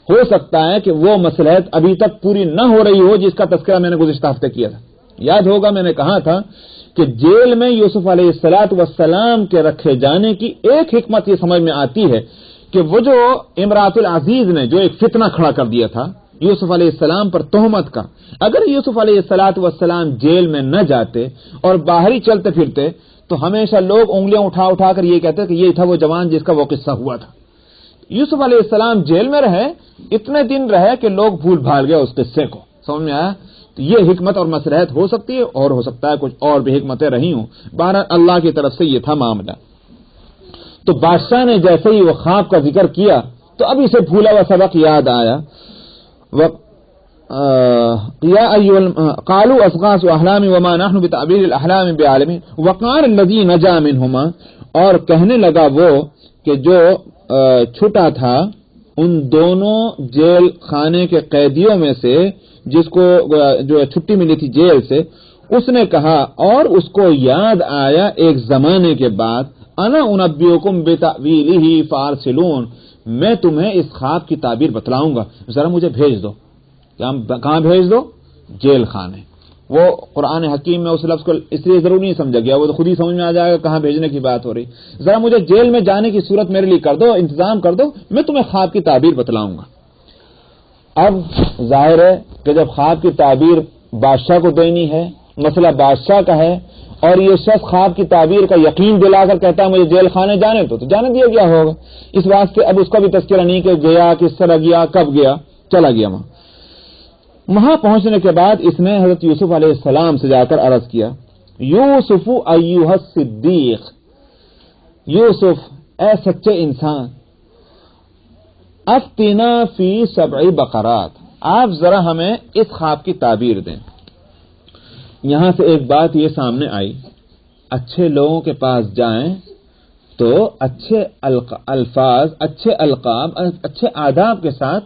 ہو سکتا ہے کہ وہ مصلحت ابھی تک پوری نہ ہو رہی ہو جس کا تذکرہ میں نے گزشتہ ہفتے کیا تھا۔ یاد ہوگا میں نے کہا تھا کہ جیل میں یوسف علیہ السلام کے رکھے جانے کی ایک حکمت یہ سمجھ میں آتی ہے کہ وہ جو امراۃ العزیز نے جو ایک فتنہ کھڑا کر دیا تھا یوسف علیہ السلام پر تہمت کا، اگر یوسف علیہ السلام جیل میں نہ جاتے اور باہر ہی چلتے پھرتے تو ہمیشہ لوگ انگلیاں اٹھا اٹھا کر یہ کہتے کہ یہ تھا وہ جوان جس کا وہ قصہ ہوا تھا۔ یوسف علیہ السلام جیل میں رہے، اتنے دن رہے کہ لوگ بھول بھال گئے اس قصے کو، سمجھ میں آیا؟ تو یہ حکمت اور مصلحت ہو سکتی ہے، اور ہو سکتا ہے کچھ اور بھی حکمتیں رہی ہوں، بہرحال اللہ کی طرف سے یہ تھا معاملہ۔ تو بادشاہ نے جیسے ہی وہ خواب کا ذکر کیا تو اب اسے بھولا ہوا سبق یاد آیا۔ قالوا اضغاث احلام وما نحن بتعبير الاحلام بعالمين وقال الذي نجا منهما، اور کہنے لگا وہ کہ جو چھٹا تھا ان دونوں جیل خانے کے قیدیوں میں سے، جس کو جو چھٹی ملی تھی جیل سے، اس نے کہا اور اس کو یاد آیا ایک زمانے کے بعد، انا انبئکم بتأویلہ فارسلون، میں تمہیں اس خواب کی تعبیر بتلاؤں گا، ذرا مجھے بھیج دو۔ کہاں بھیج دو؟ جیل خانے۔ وہ قرآن حکیم میں اس لفظ کو اس لیے ضرور نہیں سمجھا گیا، وہ تو خود ہی سمجھ میں آ جائے گا کہاں بھیجنے کی بات ہو رہی، ذرا مجھے جیل میں جانے کی صورت میرے لیے کر دو، انتظام کر دو، میں تمہیں خواب کی تعبیر بتلاؤں گا۔ اب ظاہر ہے کہ جب خواب کی تعبیر بادشاہ کو دینی ہے، مسئلہ بادشاہ کا ہے، اور یہ شخص خواب کی تعبیر کا یقین دلا کر کہتا ہے مجھے جیل خانے جانے تو جانے دیا گیا ہوگا، اس واسطے اب اس کا بھی تذکرہ نہیں کہ گیا، کس طرح گیا، کب گیا، چلا گیا۔ وہاں پہنچنے کے بعد اس نے حضرت یوسف علیہ السلام سے جا کر عرض کیا، یوسف ایھا الصدیق، یوسف اے سچے انسان، افتنا فی 7 بقرات، آپ ذرا ہمیں اس خواب کی تعبیر دیں۔ یہاں سے ایک بات یہ سامنے آئی، اچھے لوگوں کے پاس جائیں تو اچھے الفاظ، اچھے القاب، اچھے آداب کے ساتھ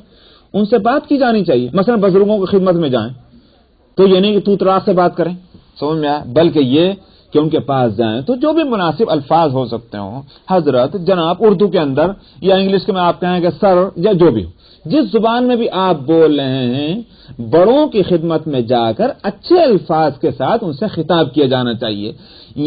ان سے بات کی جانی چاہیے۔ مثلا بزرگوں کی خدمت میں جائیں تو یہ نہیں کہ تو تراس سے بات کریں، سمجھ میں آیا، بلکہ یہ کہ ان کے پاس جائیں تو جو بھی مناسب الفاظ ہو سکتے ہوں، حضرت، جناب، اردو کے اندر یا انگلش کے میں آپ کہیں کہ سر، یا جو بھی ہو، جس زبان میں بھی آپ بول رہے ہیں، بڑوں کی خدمت میں جا کر اچھے الفاظ کے ساتھ ان سے خطاب کیا جانا چاہیے۔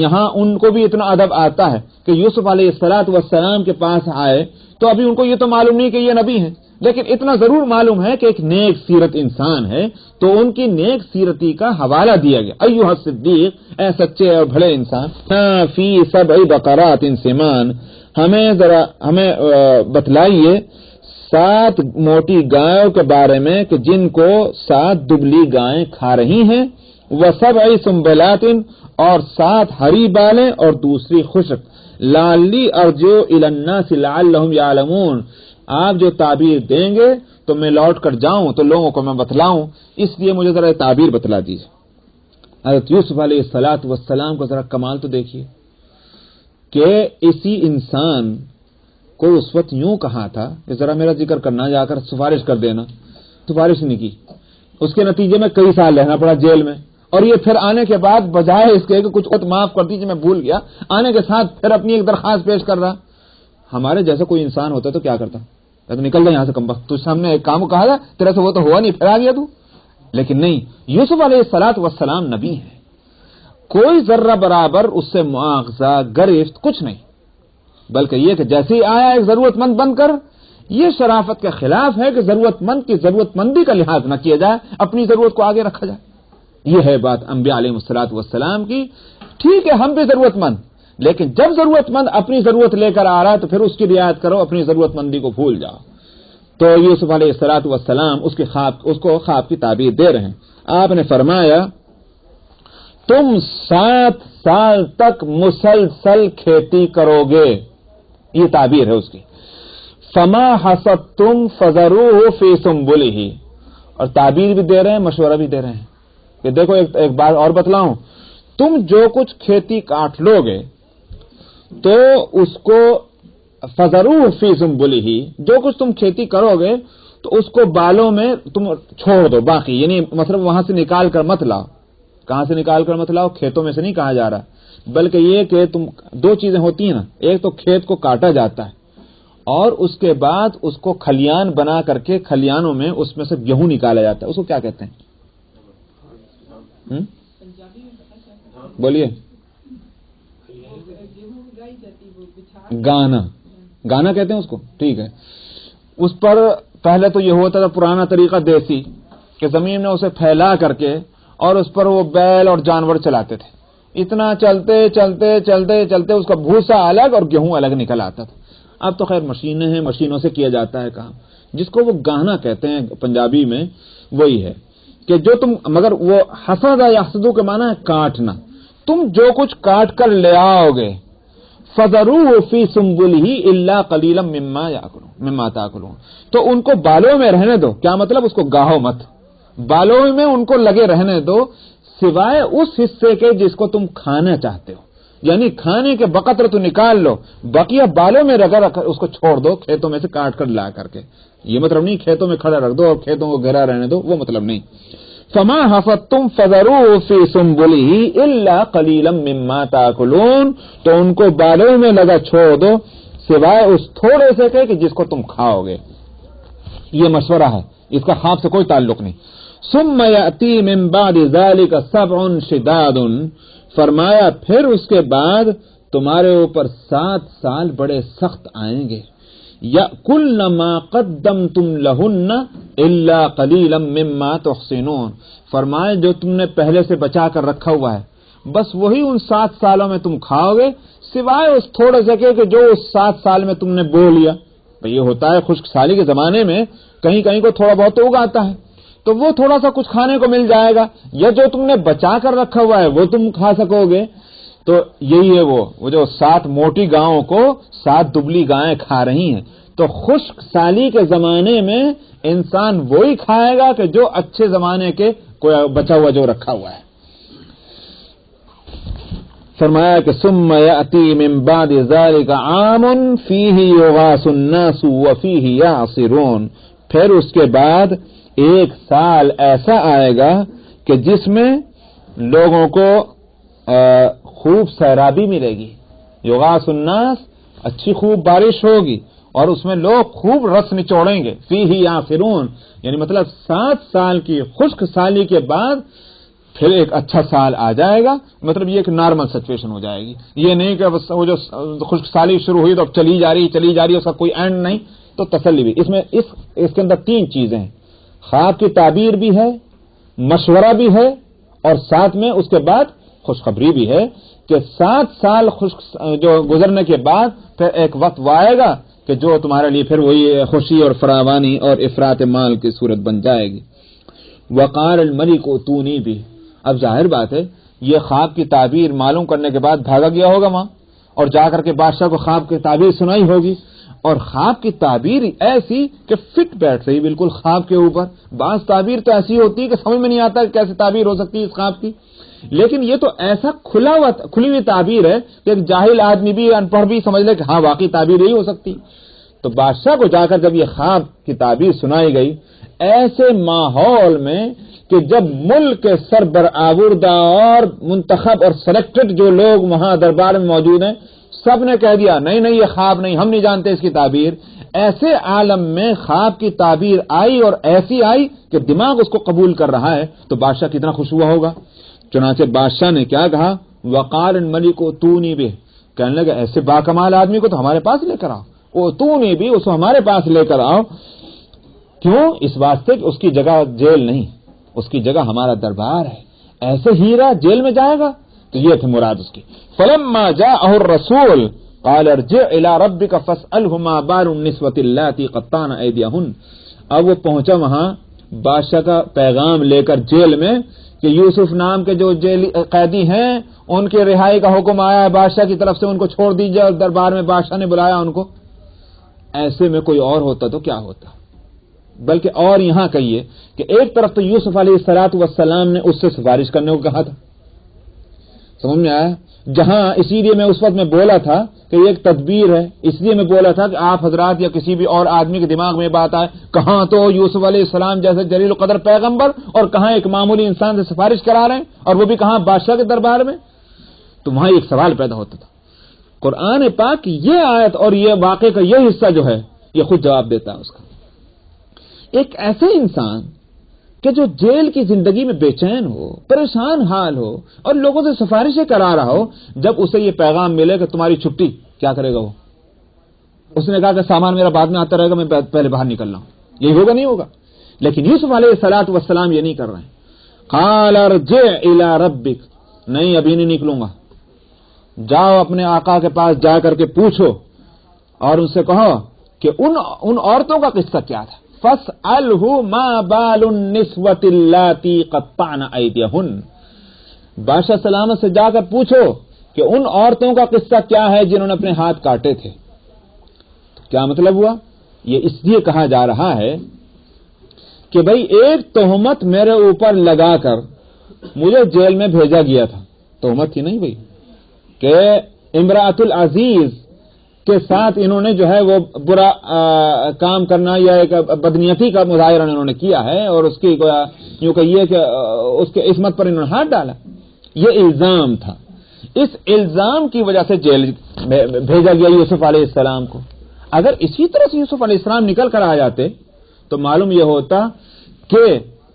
یہاں ان کو بھی اتنا ادب آتا ہے کہ یوسف علیہ السلام کے پاس آئے تو ابھی ان کو یہ تو معلوم نہیں کہ یہ نبی ہیں، لیکن اتنا ضرور معلوم ہے کہ ایک نیک سیرت انسان ہے، تو ان کی نیک سیرتی کا حوالہ دیا گیا، ایھا الصدیق، اے سچے اور بڑے انسان، فی 7 بقرات سمان، ہمیں بتلائیے 7 موٹی گایوں کے بارے میں کہ جن کو 7 دبلی گائیں کھا رہی ہیں، و7 سنبلات، اور 7 ہری بالیں اور دوسری خشک، لعلی ارجع الی الناس لعلہم یعلمون، آپ جو تعبیر دیں گے تو میں لوٹ کر جاؤں تو لوگوں کو میں بتلاؤں، اس لیے مجھے ذرا تعبیر بتلا دیجیے۔ حضرت یوسف علیہ السلام کو ذرا کمال تو دیکھیے کہ اسی انسان کو اس وقت یوں کہا تھا کہ ذرا میرا ذکر کرنا، جا کر سفارش کر دینا، سفارش نہیں کی، اس کے نتیجے میں کئی سال رہنا پڑا جیل میں، اور یہ پھر آنے کے بعد بجائے اس کے کہ کچھ وقت معاف کر دیجیے میں بھول گیا، آنے کے ساتھ پھر اپنی ایک درخواست پیش کر رہا۔ ہمارے جیسا کوئی انسان ہوتا تو کیا کرتا؟ تو نکل جائے یہاں سے کم وقت، تو سامنے ایک کام کہا تھا تیرے سے وہ تو ہوا نہیں، پھر آ گیا تو۔ لیکن نہیں، یوسف علیہ السلام نبی ہے، کوئی ذرہ برابر اس سے مواخذہ، گرفت کچھ نہیں، بلکہ یہ کہ جیسے ہی آیا ایک ضرورت مند بن کر، یہ شرافت کے خلاف ہے کہ ضرورت مند کی ضرورت مندی کا لحاظ نہ کیا جائے، اپنی ضرورت کو آگے رکھا جائے۔ یہ ہے بات انبیاء علیہ السلام کی۔ ٹھیک ہے ہم بھی ضرورت مند، لیکن جب ضرورت مند اپنی ضرورت لے کر آ رہا ہے تو پھر اس کی رعایت کرو، اپنی ضرورت مندی کو بھول جاؤ۔ تو یوسف علیہ السلام اس کو خواب کی تعبیر دے رہے ہیں۔ آپ نے فرمایا تم 7 سال تک مسلسل کھیتی کرو گے، یہ تعبیر ہے اس کی۔ فما حصدتم فذروه فی سنبلہ، اور تعبیر بھی دے رہے ہیں، مشورہ بھی دے رہے ہیں کہ دیکھو ایک بات اور بتلاؤں، تم جو کچھ کھیتی کاٹ لو گے تو اس کو فذروہ فی سنبلہ، جو کچھ تم کھیتی کرو گے تو اس کو بالوں میں تم چھوڑ دو باقی، یعنی مطلب وہاں سے نکال کر مت لاؤ. کہاں سے نکال کر مت لاؤ؟ کھیتوں میں سے نہیں کہا جا رہا، بلکہ یہ کہ تم دو چیزیں ہوتی ہیں نا، ایک تو کھیت کو کاٹا جاتا ہے اور اس کے بعد اس کو کھلیان بنا کر کے کھلیانوں میں اس میں سے گیہوں نکالا جاتا ہے. اس کو کیا کہتے ہیں؟ بولیے. گانا، گانا کہتے ہیں اس کو. ٹھیک ہے. اس پر پہلے تو یہ ہوتا تھا پرانا طریقہ دیسی کہ زمین میں اسے پھیلا کر کے اور اس پر وہ بیل اور جانور چلاتے تھے. اتنا چلتے چلتے چلتے چلتے اس کا بھوسا الگ اور گیہوں الگ نکل آتا تھا. اب تو خیر مشینیں ہیں، مشینوں سے کیا جاتا ہے کام. جس کو وہ گانا کہتے ہیں پنجابی میں، وہی ہے کہ جو تم، مگر وہ حسد یحسدو کے معنی ہے کاٹنا. تم جو کچھ کاٹ کر لے آؤ گے فذروہ فی سنبلہ الا قلیلا مما تاکلون، تو ان کو بالوں میں رہنے دو. کیا مطلب؟ اس کو گاہو مت، بالوں میں ان کو لگے رہنے دو سوائے اس حصے کے جس کو تم کھانا چاہتے ہو. یعنی کھانے کے بقدر تو نکال لو، بقیہ بالوں میں رکھ اس کو چھوڑ دو کھیتوں میں سے کاٹ کر لا کر کے. یہ مطلب نہیں کھیتوں میں کھڑا رکھ دو اور کھیتوں کو گھرا رہنے دو، وہ مطلب نہیں. فما حفظتم فذروہ فی سنبلہ الا قلیلا مما تاکلون، تو ان کو بالوں میں لگا چھوڑ دو سوائے اس تھوڑے سے کہ جس کو تم کھاؤ گے. یہ مشورہ ہے، اس کا خواب سے کوئی تعلق نہیں. ثم یأتی من بعد ذلک سبع شداد، فرمایا پھر اس کے بعد تمہارے اوپر 7 سال بڑے سخت آئیں گے. یأکلن ما قدمتم لہن الا قلیلا مما تحسنون، فرمائے جو تم نے پہلے سے بچا کر رکھا ہوا ہے بس وہی ان 7 سالوں میں تم کھاؤ گے سوائے اس تھوڑے سے کہ جو اس 7 سال میں تم نے بو لیا. یہ ہوتا ہے خشک سالی کے زمانے میں کہیں کہیں کو تھوڑا بہت اگاتا ہے تو وہ تھوڑا سا کچھ کھانے کو مل جائے گا، یا جو تم نے بچا کر رکھا ہوا ہے وہ تم کھا سکو گے. تو یہی ہے وہ جو 7 موٹی گاؤں کو 7 دبلی گائیں کھا رہی ہیں. تو خشک سالی کے زمانے میں انسان وہی کھائے گا کہ جو اچھے زمانے کے کوئی بچا ہوا جو رکھا ہوا ہے. فرمایا کہ ثم یأتی من بعد ذلک عام فیہ یغاث الناس وفیہ یعصرون، پھر اس کے بعد 1 سال ایسا آئے گا کہ جس میں لوگوں کو خوب سیرابی ملے گی. یغاث الناس، اچھی خوب بارش ہوگی اور اس میں لوگ خوب رس نچوڑیں گے. فیہ یعصرون یعنی مطلب 7 سال کی خشک سالی کے بعد پھر ایک اچھا سال آ جائے گا. مطلب یہ ایک نارمل سچویشن ہو جائے گی. یہ نہیں کہ وہ جو خشک سالی شروع ہوئی تو اب چلی جا رہی اس کا کوئی اینڈ نہیں. تو تسلی بھی اس میں اس کے اندر 3 چیزیں ہیں. خواب کی تعبیر بھی ہے، مشورہ بھی ہے، اور ساتھ میں اس کے بعد خوشخبری بھی ہے کہ 7 سال خشک جو گزرنے کے بعد پھر ایک وقت وہ آئے گا کہ جو تمہارے لیے پھر وہی خوشی اور فراوانی اور افراط مال کی صورت بن جائے گی. وقال الملک اتونی بھی، اب ظاہر بات ہے یہ خواب کی تعبیر معلوم کرنے کے بعد بھاگا گیا ہوگا وہاں اور جا کر کے بادشاہ کو خواب کی تعبیر سنائی ہوگی. اور خواب کی تعبیر ایسی کہ فٹ بیٹھ رہی بالکل خواب کے اوپر. بعض تعبیر تو ایسی ہوتی ہے کہ سمجھ میں نہیں آتا کہ کیسے تعبیر ہو سکتی ہے اس خواب کی، لیکن یہ تو ایسا کھلی ہوئی تعبیر ہے کہ ایک جاہل آدمی بھی ان پڑھ بھی سمجھ لے کہ ہاں واقعی تعبیر یہی ہو سکتی. تو بادشاہ کو جا کر جب یہ خواب کی تعبیر سنائی گئی ایسے ماحول میں کہ جب ملک کے سربرآوردہ اور منتخب اور سلیکٹڈ جو لوگ وہاں دربار میں موجود ہیں سب نے کہہ دیا نہیں یہ خواب نہیں، ہم نہیں جانتے اس کی تعبیر. ایسے عالم میں خواب کی تعبیر آئی اور ایسی آئی کہ دماغ اس کو قبول کر رہا ہے تو بادشاہ کتنا خوش ہوا ہوگا. چنانچہ بادشاہ نے کیا کہا، وقال الملک اتونی بہ، کہنے لگا ایسے باکمال آدمی کو تو ہمارے پاس لے کر آؤ. اتونی بھی، اس کو ہمارے پاس لے کر آؤ. کیوں؟ اس واسطے کہ اس کی جگہ جیل نہیں، اس کی جگہ ہمارا دربار ہے. ایسے ہیرا جیل میں جائے گا؟ تو یہ تھی مراد اس کی. فلما جاءه الرسول قال ارجع الى ربك فاسأله ما بال النسوة اللاتي قطعن ايديهن. اب وہ پہنچا وہاں بادشاہ کا پیغام لے کر جیل میں کہ یوسف نام کے جو جیل قیدی ہیں ان کے رہائی کا حکم آیا ہے بادشاہ کی طرف سے، ان کو چھوڑ دیجیے. اور دربار میں بادشاہ نے بلایا ان کو. ایسے میں کوئی اور ہوتا تو کیا ہوتا؟ بلکہ اور یہاں کہیے کہ ایک طرف تو یوسف علیہ الصلوۃ والسلام نے اس سے سفارش کرنے کو کہا تھا سمجھ میں آیا؟ جہاں اسی لیے میں اس وقت میں بولا تھا کہ یہ ایک تدبیر ہے، اس لیے میں بولا تھا کہ آپ حضرات یا کسی بھی اور آدمی کے دماغ میں بات آئے، کہاں تو یوسف علیہ السلام جیسے جلیل القدر پیغمبر اور کہاں ایک معمولی انسان سے سفارش کرا رہے ہیں، اور وہ بھی کہاں بادشاہ کے دربار میں، تو وہاں ایک سوال پیدا ہوتا تھا۔ قرآن پاک یہ آیت اور یہ واقعے کا یہ حصہ جو ہے یہ خود جواب دیتا ہے اس کا۔ ایک ایسے انسان کہ جو جیل کی زندگی میں بے چین ہو، پریشان حال ہو اور لوگوں سے سفارشیں کرا رہا ہو، جب اسے یہ پیغام ملے کہ تمہاری چھٹی، کیا کرے گا وہ؟ اس نے کہا کہ سامان میرا بعد میں آتا رہے گا، میں پہلے باہر نکل رہا ہوں، یہی ہوگا نہیں ہوگا؟ لیکن یوسف علیہ الصلوۃ والسلام یہ نہیں کر رہے ہیں۔ قال ارجع الی ربک، نہیں ابھی نہیں نکلوں گا، جاؤ اپنے آقا کے پاس جا کر کے پوچھو اور ان سے کہو کہ ان عورتوں کا قصہ کیا تھا۔ فَاسْأَلْهُ مَا بَالُ النِّسْوَةِ اللَّاتِي قَطَّعْنَ أَيْدِيَهُنَّ، بادشاہ سلامت سے جا کر پوچھو کہ ان عورتوں کا قصہ کیا ہے جنہوں نے اپنے ہاتھ کاٹے تھے۔ کیا مطلب ہوا؟ یہ اس لیے کہا جا رہا ہے کہ بھئی ایک تہمت میرے اوپر لگا کر مجھے جیل میں بھیجا گیا تھا، تہمت تھی نہیں بھئی، کہ امراۃ العزیز کے ساتھ انہوں نے جو ہے وہ برا کام کرنا یا ایک بدنیتی کا مظاہرہ انہوں نے کیا ہے، اور اس کی یوں کہیے کہ اس کے عصمت پر انہوں نے ہاتھ ڈالا، یہ الزام تھا۔ اس الزام کی وجہ سے جیل بھیجا گیا یوسف علیہ السلام کو۔ اگر اسی طرح سے یوسف علیہ السلام نکل کر آ جاتے تو معلوم یہ ہوتا کہ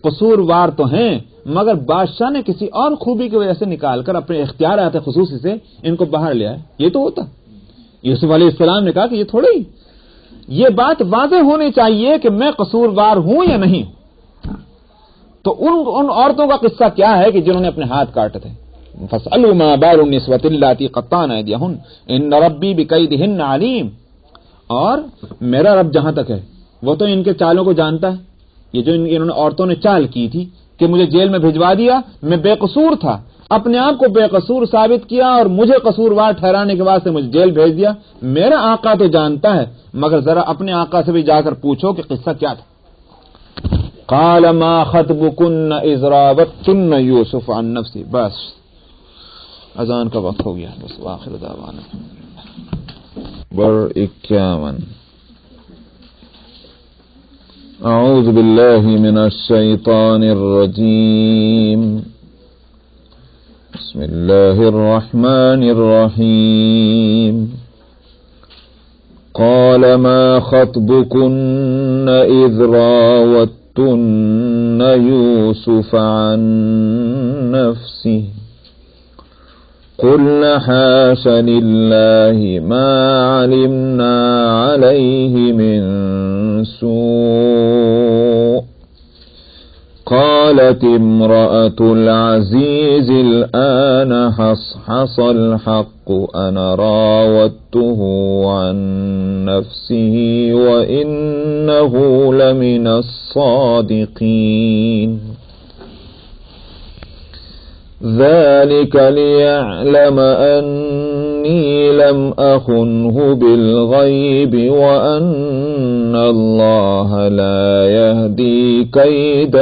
قصوروار تو ہیں، مگر بادشاہ نے کسی اور خوبی کی وجہ سے نکال کر اپنے اختیارات خصوصی سے ان کو باہر لیا ہے، یہ تو ہوتا۔ یوسف علیہ السلام نے کہا کہ یہ تھوڑی، یہ بات واضح ہونی چاہیے کہ میں قصوروار ہوں یا نہیں۔ تو ان عورتوں کا قصہ کیا ہے کہ جنہوں نے اپنے ہاتھ کاٹے تھے۔ فَاسْأَلُوا مَا بَالُ النِّسْوَةِ اللَّاتِي قَطَّعْنَ أَيْدِيَهُنَّ إِنَّ رَبِّي بِكَيْدِهِنَّ عَلِيمٌ، اور میرا رب جہاں تک ہے وہ تو ان کے چالوں کو جانتا ہے۔ یہ جو انہوں نے عورتوں نے چال کی تھی کہ مجھے جیل میں بھجوا دیا، میں بے قصور تھا، اپنے آپ کو بے قصور ثابت کیا اور مجھے قصوروار ٹھہرانے کے واسطے مجھے جیل بھیج دیا۔ میرا آقا تو جانتا ہے، مگر ذرا اپنے آقا سے بھی جا کر پوچھو کہ قصہ کیا تھا۔ قال ما خطبكن اذ راوتن يوسف عن نفسه، بس اذان کا وقت ہو گیا، بس آخر دعوانا بر 51۔ اعوذ باللہ من الشیطان الرجیم، بسم اللہ الرحمن الرحیم۔ قال ما خطبكن اذ راوتن يوسف عن نفسه قلنا حاش لله ما علمنا عليه من سوء قالت امرأة العزيز الآن حصحص الحق أنا راودته عن نفسه وإنه لمن الصادقين ذلك ليعلم أني لم أخنه بالغيب وأن الله لا يهدي كيد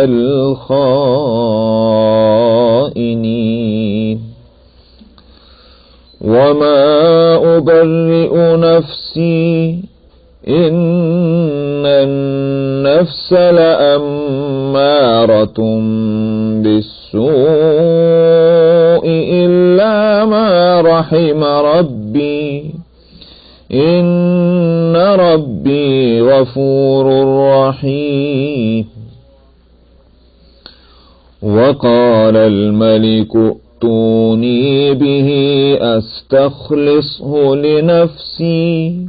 الخائنين وما أبرئ نفسي إن النفس لأمارة بالسوء إلا ما رحم ربي إن ربي غفور رحيم وقال الملك ائتوني به أستخلصه لنفسي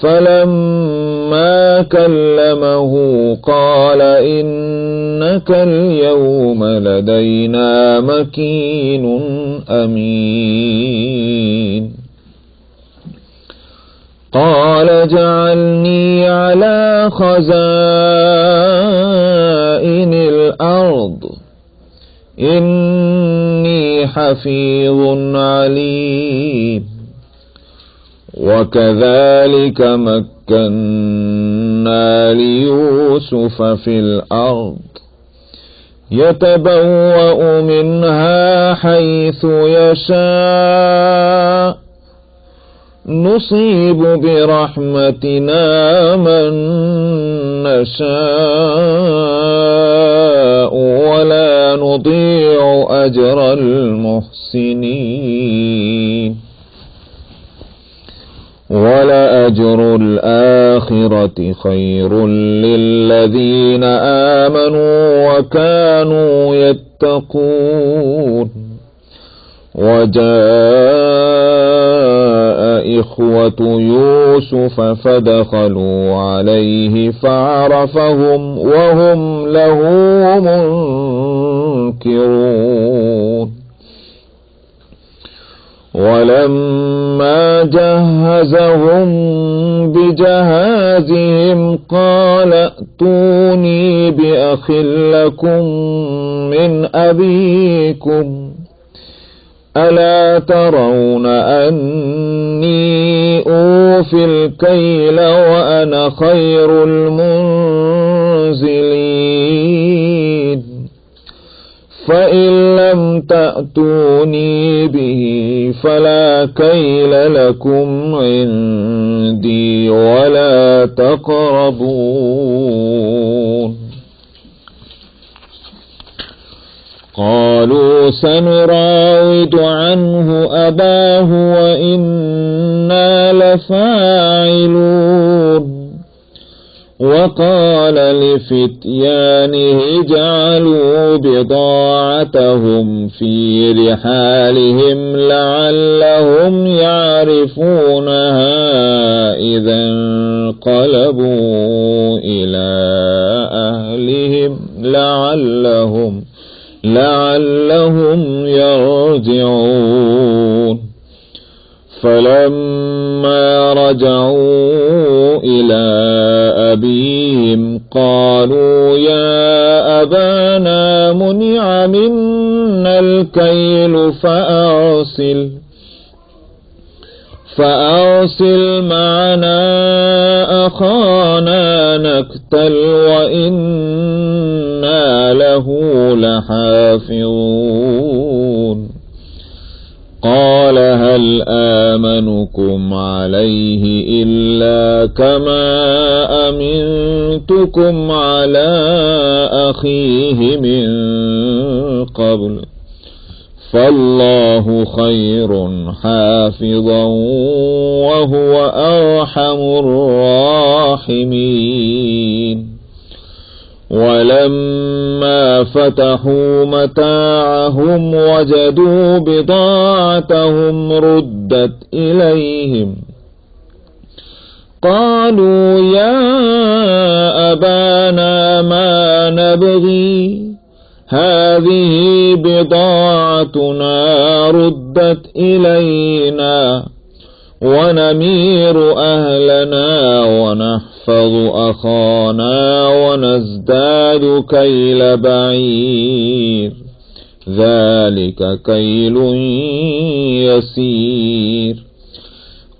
فلما كلمه قال إنك اليوم لدينا مكين أمين قال جعلني على خزائن الأرض إني حفيظ عليم وكذلك مكنا ليوسف في الأرض يتبوأ منها حيث يشاء نصيب برحمتنا من نشاء ولا نضيع أجر المحسنين ولأجر الآخرة خير للذين آمنوا وكانوا يتقون وجاء إخوة يوسف فدخلوا عليه فعرفهم وهم له منكرون ولما جهزهم بجهازهم قال ائتوني بأخ لكم من أبيكم ألا ترون أني أوفي الكيل وأنا خير المنزلين فإن لم تأتوني به فلا كيل لكم عندي ولا تقربون قالوا سنراود عنه أباه وإنا لفاعلون وقال لفتيانه اجعلوا بضاعتهم في رحالهم لعلهم يعرفونها إذا انقلبوا إلى أهلهم لعلهم يرجعون فلما رجعوا إلى أبيهم قالوا يا أبانا منع منا الكيل فأرسل معنا أخانا نكتل وإنا له لحافظون قال هل آمنكم عليه إلا كما أمنتكم على أخيه من قبل فالله خير حافظا وهو أرحم الراحمين ولما فتحوا متاعهم وجدوا بضاعتهم ردت إليهم قالوا يا أبانا ما نبغي هذه بضاعتنا ردت إلينا ونمير أهلنا ونحفظ أخانا ونزداد كيل بعير ذلك كيل يسير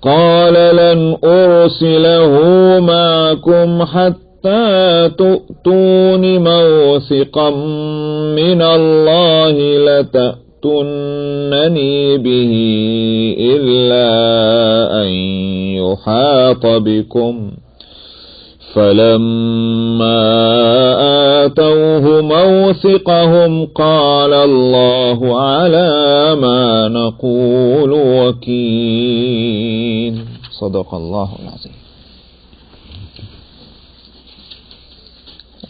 قال لن أرسله معكم حتى تؤتون موثقا من الله لتأتونني به إلا أن يحاط بكم فلما آتوه موثقهم قال الله على ما نقول وكيل صدق الله العظيم।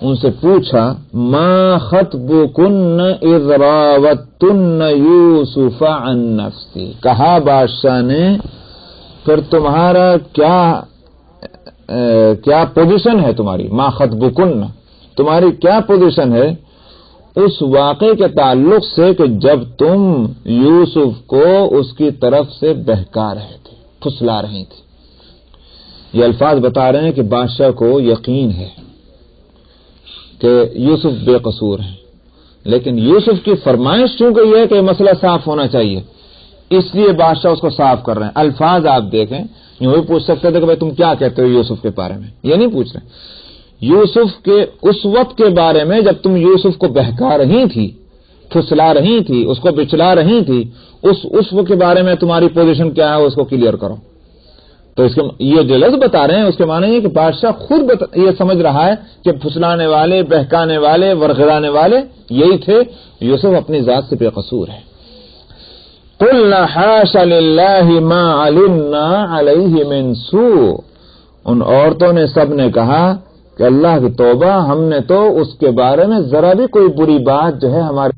ان سے پوچھا ما خطبکن اذ راوتن یوسف عن نفسی، کہا بادشاہ نے پھر تمہارا کیا پوزیشن ہے تمہاری، ما خطبکن تمہاری کیا پوزیشن ہے اس واقعے کے تعلق سے کہ جب تم یوسف کو اس کی طرف سے بہکا رہے تھے، پھسلا رہی تھی۔ یہ الفاظ بتا رہے ہیں کہ بادشاہ کو یقین ہے کہ یوسف بے قصور ہیں، لیکن یوسف کی فرمائش چونکہ یہ ہے کہ مسئلہ صاف ہونا چاہیے، اس لیے بادشاہ اس کو صاف کر رہے ہیں۔ الفاظ آپ دیکھیں، یوں بھی پوچھ سکتے تھے کہ بھائی تم کیا کہتے ہو یوسف کے بارے میں، یہ نہیں پوچھ رہے۔ یوسف کے اس وقت کے بارے میں جب تم یوسف کو بہکا رہی تھی، پھسلا رہی تھی، اس کو بچلا رہی تھی، اس وقت کے بارے میں تمہاری پوزیشن کیا ہے اس کو کلیئر کرو۔ تو اس کے یہ جو لفظ بتا رہے ہیں اس کے معنی یہ کہ بادشاہ خود یہ سمجھ رہا ہے کہ پھسلانے والے، بہکانے والے، ورغلانے والے یہی تھے، یوسف اپنی ذات سے بے قصور ہے۔ قُلْنَا حَاشَ لِلَّهِ مَا عَلِمْنَا عَلَيْهِ مِن سُوءٍ، ان عورتوں نے سب نے کہا کہ اللہ کی توبہ، ہم نے تو اس کے بارے میں ذرا بھی کوئی بری بات جو ہے ہمارے